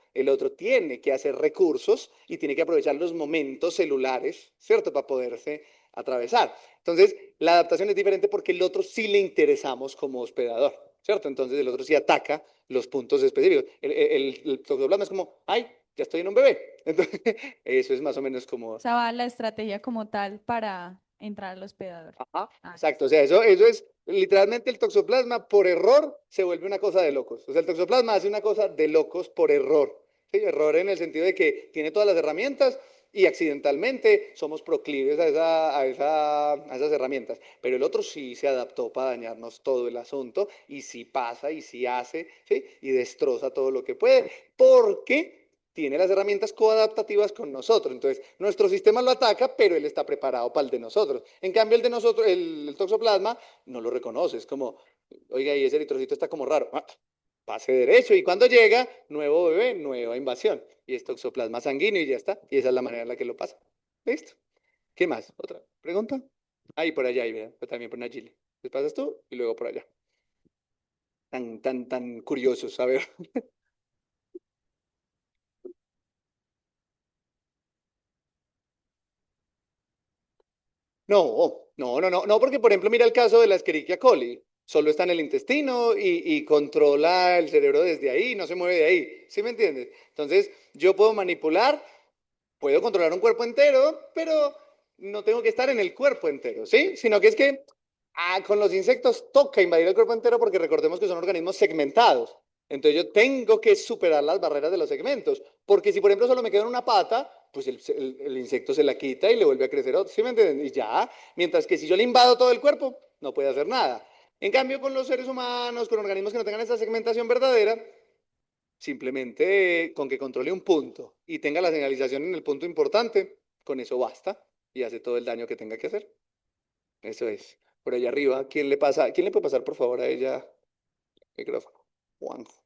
tiene que hacer recursos y tiene que aprovechar los momentos celulares, ¿cierto? Para poderse atravesar. Entonces, la adaptación es diferente porque el otro sí le interesamos como hospedador, ¿cierto? Entonces, el otro sí ataca los puntos específicos. El toxoplasma es como, ay, ya estoy en un bebé. Entonces, eso es más o menos como... O sea, va la estrategia como tal para entrar al hospedador. Ajá, Ah, exacto, o sea, eso es literalmente el toxoplasma por error se vuelve una cosa de locos. O sea, el toxoplasma hace una cosa de locos por error. ¿Sí? Error en el sentido de que tiene todas las herramientas y accidentalmente somos proclives a esas herramientas. Pero el otro sí se adaptó para dañarnos todo el asunto y sí pasa y sí hace, ¿sí? Y destroza todo lo que puede, porque tiene las herramientas coadaptativas con nosotros. Entonces, nuestro sistema lo ataca, pero él está preparado para el de nosotros. En cambio, el de nosotros, el toxoplasma, no lo reconoce. Es como, oiga, y ese eritrocito está como raro. Ah, pase derecho. Y cuando llega, nuevo bebé, nueva invasión. Y es toxoplasma sanguíneo y ya está. Y esa es la manera en la que lo pasa. ¿Listo? ¿Qué más? ¿Otra pregunta? Ahí por allá, ahí, ¿verdad? Pero también por Nagili. Te pasas tú y luego por allá. Tan curiosos, a ver. No, porque por ejemplo, mira el caso de la Escherichia coli. Solo está en el intestino y controla el cerebro desde ahí, no se mueve de ahí. ¿Sí me entiendes? Entonces, yo puedo manipular, puedo controlar un cuerpo entero, pero no tengo que estar en el cuerpo entero, ¿sí? Sino que es que con los insectos toca invadir el cuerpo entero porque recordemos que son organismos segmentados. Entonces yo tengo que superar las barreras de los segmentos, porque si por ejemplo solo me quedo en una pata, pues el insecto se la quita y le vuelve a crecer otro, ¿sí me entienden? Y ya, mientras que si yo le invado todo el cuerpo, no puede hacer nada. En cambio, con los seres humanos, con organismos que no tengan esa segmentación verdadera, simplemente con que controle un punto y tenga la señalización en el punto importante, con eso basta y hace todo el daño que tenga que hacer. Eso es. Por allá arriba, ¿quién le pasa? ¿Quién le puede pasar, por favor, a ella el micrófono? Juanjo.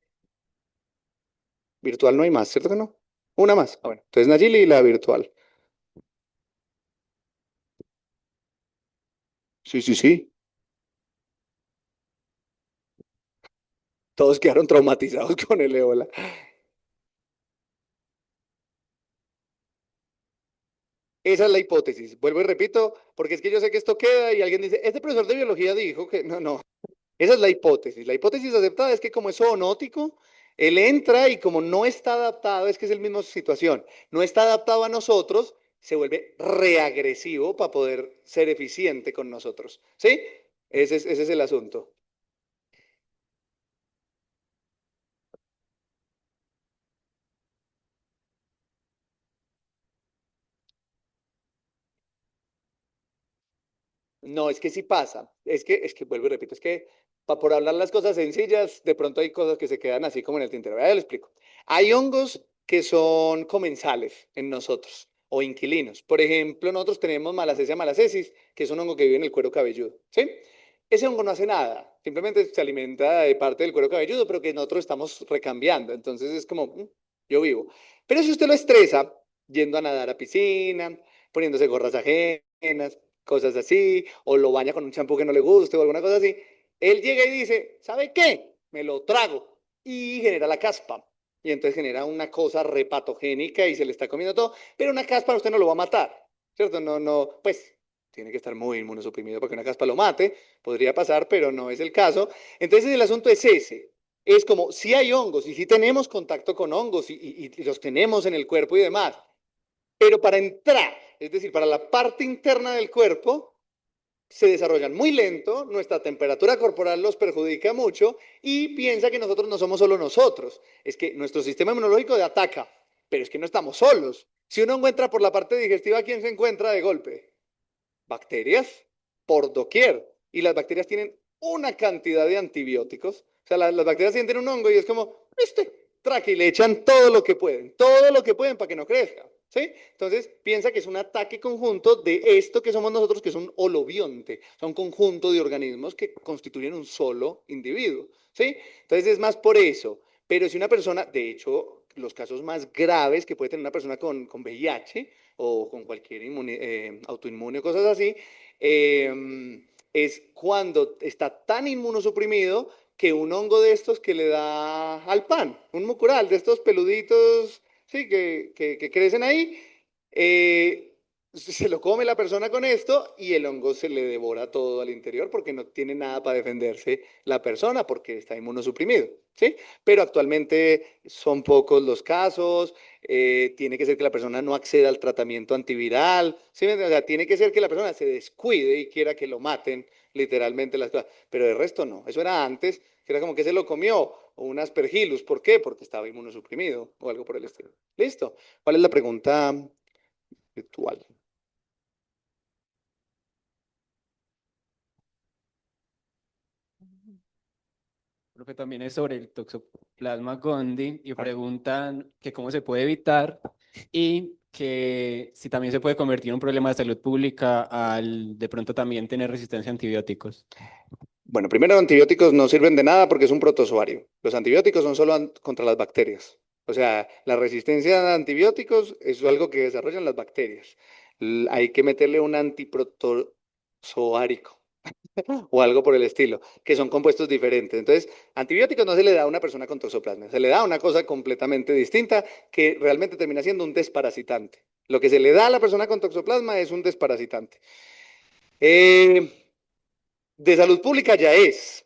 Virtual no hay más, ¿cierto que no? Una más. Ah, bueno, entonces Nayili y la virtual. Sí, sí, sí. Todos quedaron traumatizados con el ébola. Esa es la hipótesis. Vuelvo y repito, porque es que yo sé que esto queda y alguien dice, este profesor de biología dijo que no. Esa es la hipótesis. La hipótesis aceptada es que como es zoonótico, él entra y como no está adaptado, es que es la misma situación, no está adaptado a nosotros, se vuelve reagresivo para poder ser eficiente con nosotros. ¿Sí? Ese es el asunto. No, es que sí pasa. Es que vuelvo y repito, es que por hablar las cosas sencillas, de pronto hay cosas que se quedan así como en el tintero. Ya lo explico. Hay hongos que son comensales en nosotros. o inquilinos. Por ejemplo, nosotros tenemos Malassezia malacensis, que es un hongo que vive en el cuero cabelludo, ¿sí? Ese hongo no hace nada, simplemente se alimenta de parte del cuero cabelludo, pero que nosotros estamos recambiando. Entonces es como, yo vivo. Pero si usted lo estresa, yendo a nadar a piscina, poniéndose gorras ajenas, cosas así, o lo baña con un champú que no le guste o alguna cosa así, él llega y dice, ¿sabe qué? Me lo trago. Y genera la caspa. Y entonces genera una cosa repatogénica y se le está comiendo todo, pero una caspa usted no lo va a matar, ¿cierto? No, pues tiene que estar muy inmunosuprimido para que una caspa lo mate, podría pasar, pero no es el caso. Entonces el asunto es ese, es como si hay hongos y si tenemos contacto con hongos y los tenemos en el cuerpo y demás, pero para entrar, es decir, para la parte interna del cuerpo, se desarrollan muy lento, nuestra temperatura corporal los perjudica mucho y piensa que nosotros no somos solo nosotros, es que nuestro sistema inmunológico ataca, pero es que no estamos solos. Si uno encuentra por la parte digestiva, ¿quién se encuentra de golpe? Bacterias por doquier. Y las bacterias tienen una cantidad de antibióticos. O sea, las bacterias sienten un hongo y es como, traque, y le echan todo lo que pueden para que no crezca. ¿Sí? Entonces, piensa que es un ataque conjunto de esto que somos nosotros, que es un holobionte, o sea, un conjunto de organismos que constituyen un solo individuo. ¿Sí? Entonces, es más por eso. Pero si una persona, de hecho, los casos más graves que puede tener una persona con VIH o con cualquier autoinmune o cosas así, es cuando está tan inmunosuprimido que un hongo de estos que le da al pan, un mucural de estos peluditos, sí, que crecen ahí, se lo come la persona con esto y el hongo se le devora todo al interior porque no tiene nada para defenderse la persona porque está inmunosuprimido, ¿sí? Pero actualmente son pocos los casos, tiene que ser que la persona no acceda al tratamiento antiviral, ¿sí? O sea, tiene que ser que la persona se descuide y quiera que lo maten literalmente las cosas, pero el resto no, eso era antes, que era como que se lo comió, o un aspergillus, ¿por qué? Porque estaba inmunosuprimido o algo por el estilo. ¿Listo? ¿Cuál es la pregunta virtual? Profe, también es sobre el Toxoplasma gondii y preguntan que cómo se puede evitar y que si también se puede convertir en un problema de salud pública al de pronto también tener resistencia a antibióticos. Bueno, primero, antibióticos no sirven de nada porque es un protozoario. Los antibióticos son solo contra las bacterias. O sea, la resistencia a antibióticos es algo que desarrollan las bacterias. Hay que meterle un antiprotozoárico o algo por el estilo, que son compuestos diferentes. Entonces, antibióticos no se le da a una persona con toxoplasma, se le da a una cosa completamente distinta que realmente termina siendo un desparasitante. Lo que se le da a la persona con toxoplasma es un desparasitante. De salud pública ya es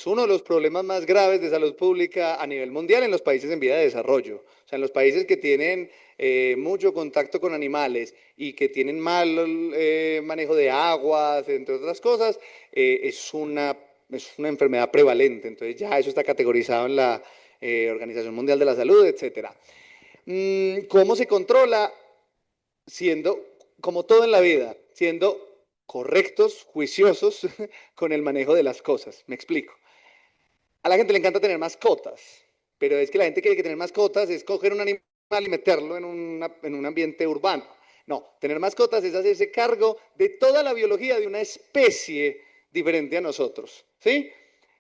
uno de los problemas más graves de salud pública a nivel mundial en los países en vía de desarrollo. O sea, en los países que tienen mucho contacto con animales y que tienen mal manejo de aguas, entre otras cosas, es una enfermedad prevalente. Entonces ya eso está categorizado en la Organización Mundial de la Salud, etcétera. ¿Cómo se controla? Siendo, como todo en la vida, siendo correctos, juiciosos con el manejo de las cosas. Me explico. A la gente le encanta tener mascotas, pero es que la gente quiere que tener mascotas es coger un animal y meterlo en un ambiente urbano. No, tener mascotas es hacerse cargo de toda la biología de una especie diferente a nosotros, ¿sí?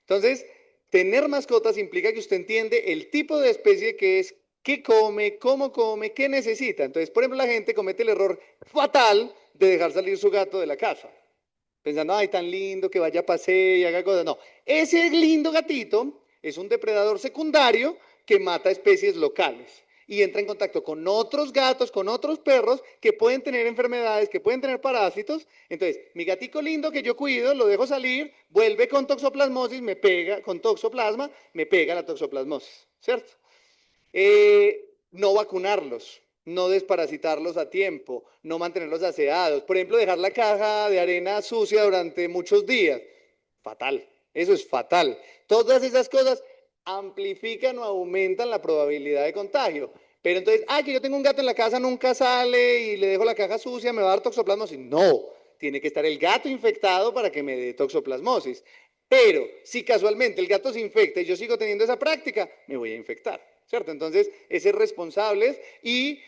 Entonces, tener mascotas implica que usted entiende el tipo de especie que es, qué come, qué necesita. Entonces, por ejemplo, la gente comete el error fatal de dejar salir su gato de la casa, pensando, ay, tan lindo que vaya a pasear y haga cosas. No, ese lindo gatito es un depredador secundario que mata especies locales y entra en contacto con otros gatos, con otros perros que pueden tener enfermedades, que pueden tener parásitos. Entonces, mi gatico lindo que yo cuido, lo dejo salir, vuelve con toxoplasmosis, me pega, con toxoplasma, me pega la toxoplasmosis, ¿cierto? No vacunarlos, no desparasitarlos a tiempo, no mantenerlos aseados. Por ejemplo, dejar la caja de arena sucia durante muchos días. Fatal, eso es fatal. Todas esas cosas amplifican o aumentan la probabilidad de contagio. Pero entonces, que yo tengo un gato en la casa, nunca sale y le dejo la caja sucia, me va a dar toxoplasmosis. No, tiene que estar el gato infectado para que me dé toxoplasmosis. Pero si casualmente el gato se infecta y yo sigo teniendo esa práctica, me voy a infectar. ¿cierto? Entonces, es ser responsables y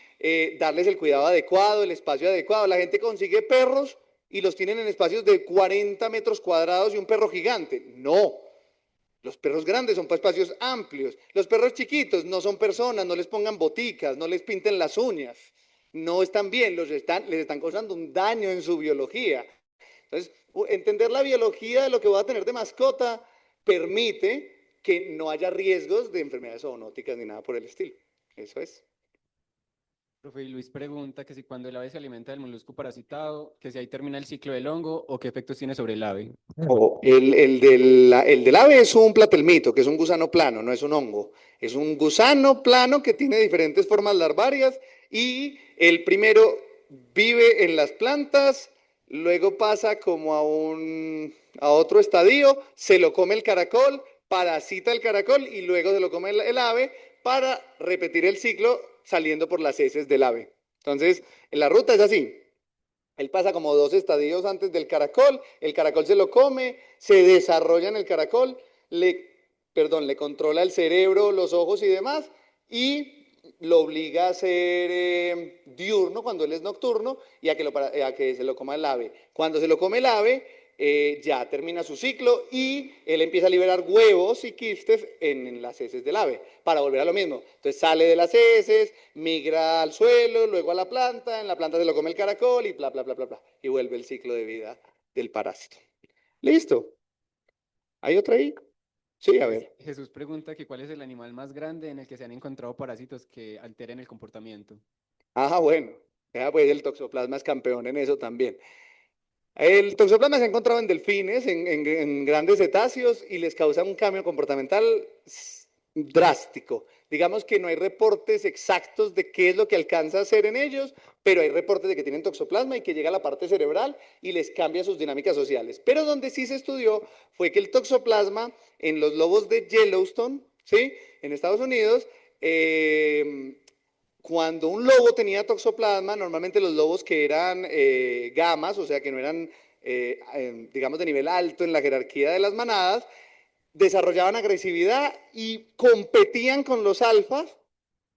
darles el cuidado adecuado, el espacio adecuado. La gente consigue perros y los tienen en espacios de 40 metros cuadrados y un perro gigante. No. Los perros grandes son para espacios amplios. Los perros chiquitos no son personas, no les pongan boticas, no les pinten las uñas. No están bien, les están causando un daño en su biología. Entonces, entender la biología de lo que voy a tener de mascota permite que no haya riesgos de enfermedades zoonóticas ni nada por el estilo. Eso es. Profe, y Luis pregunta que si cuando el ave se alimenta del molusco parasitado, que si ahí termina el ciclo del hongo o qué efectos tiene sobre el ave. El del ave es un platelmito, que es un gusano plano, no es un hongo. Es un gusano plano que tiene diferentes formas larvarias y el primero vive en las plantas, luego pasa como a otro estadio, se lo come el caracol, parasita el caracol y luego se lo come el ave para repetir el ciclo saliendo por las heces del ave. Entonces, la ruta es así. Él pasa como 2 estadios antes del caracol, el caracol se lo come, se desarrolla en el caracol, le controla el cerebro, los ojos y demás, y lo obliga a ser diurno cuando él es nocturno y a que se lo coma el ave. Cuando se lo come el ave, ya termina su ciclo y él empieza a liberar huevos y quistes en las heces del ave para volver a lo mismo. Entonces sale de las heces, migra al suelo, luego a la planta, en la planta se lo come el caracol y bla, bla, bla, bla, bla. Y vuelve el ciclo de vida del parásito. ¿Listo? ¿Hay otra ahí? Sí, a ver. Jesús pregunta que cuál es el animal más grande en el que se han encontrado parásitos que alteren el comportamiento. Bueno. Pues el toxoplasma es campeón en eso también. El toxoplasma se ha encontrado en delfines, en grandes cetáceos y les causa un cambio comportamental drástico. Digamos que no hay reportes exactos de qué es lo que alcanza a hacer en ellos, pero hay reportes de que tienen toxoplasma y que llega a la parte cerebral y les cambia sus dinámicas sociales. Pero donde sí se estudió fue que el toxoplasma en los lobos de Yellowstone, ¿sí? En Estados Unidos, cuando un lobo tenía toxoplasma, normalmente los lobos que eran gamas, o sea que no eran, digamos, de nivel alto en la jerarquía de las manadas, desarrollaban agresividad y competían con los alfas,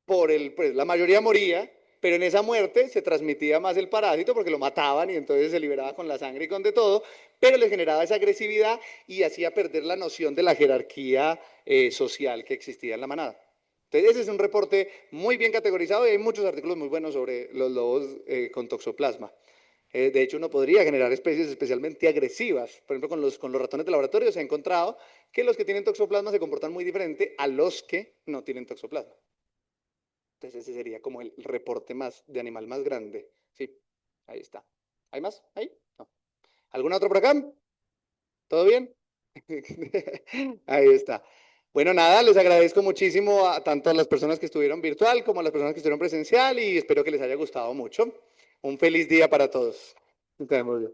pues la mayoría moría, pero en esa muerte se transmitía más el parásito porque lo mataban y entonces se liberaba con la sangre y con de todo, pero les generaba esa agresividad y hacía perder la noción de la jerarquía social que existía en la manada. Entonces ese es un reporte muy bien categorizado y hay muchos artículos muy buenos sobre los lobos con toxoplasma. De hecho, uno podría generar especies especialmente agresivas. Por ejemplo, con los ratones de laboratorio se ha encontrado que los que tienen toxoplasma se comportan muy diferente a los que no tienen toxoplasma. Entonces ese sería como el reporte de animal más grande. Sí, ahí está. ¿Hay más? ¿Ahí? No. ¿Alguna otra por acá? ¿Todo bien? Ahí está. Bueno, nada, les agradezco muchísimo tanto a las personas que estuvieron virtual como a las personas que estuvieron presencial y espero que les haya gustado mucho. Un feliz día para todos. Nos vemos.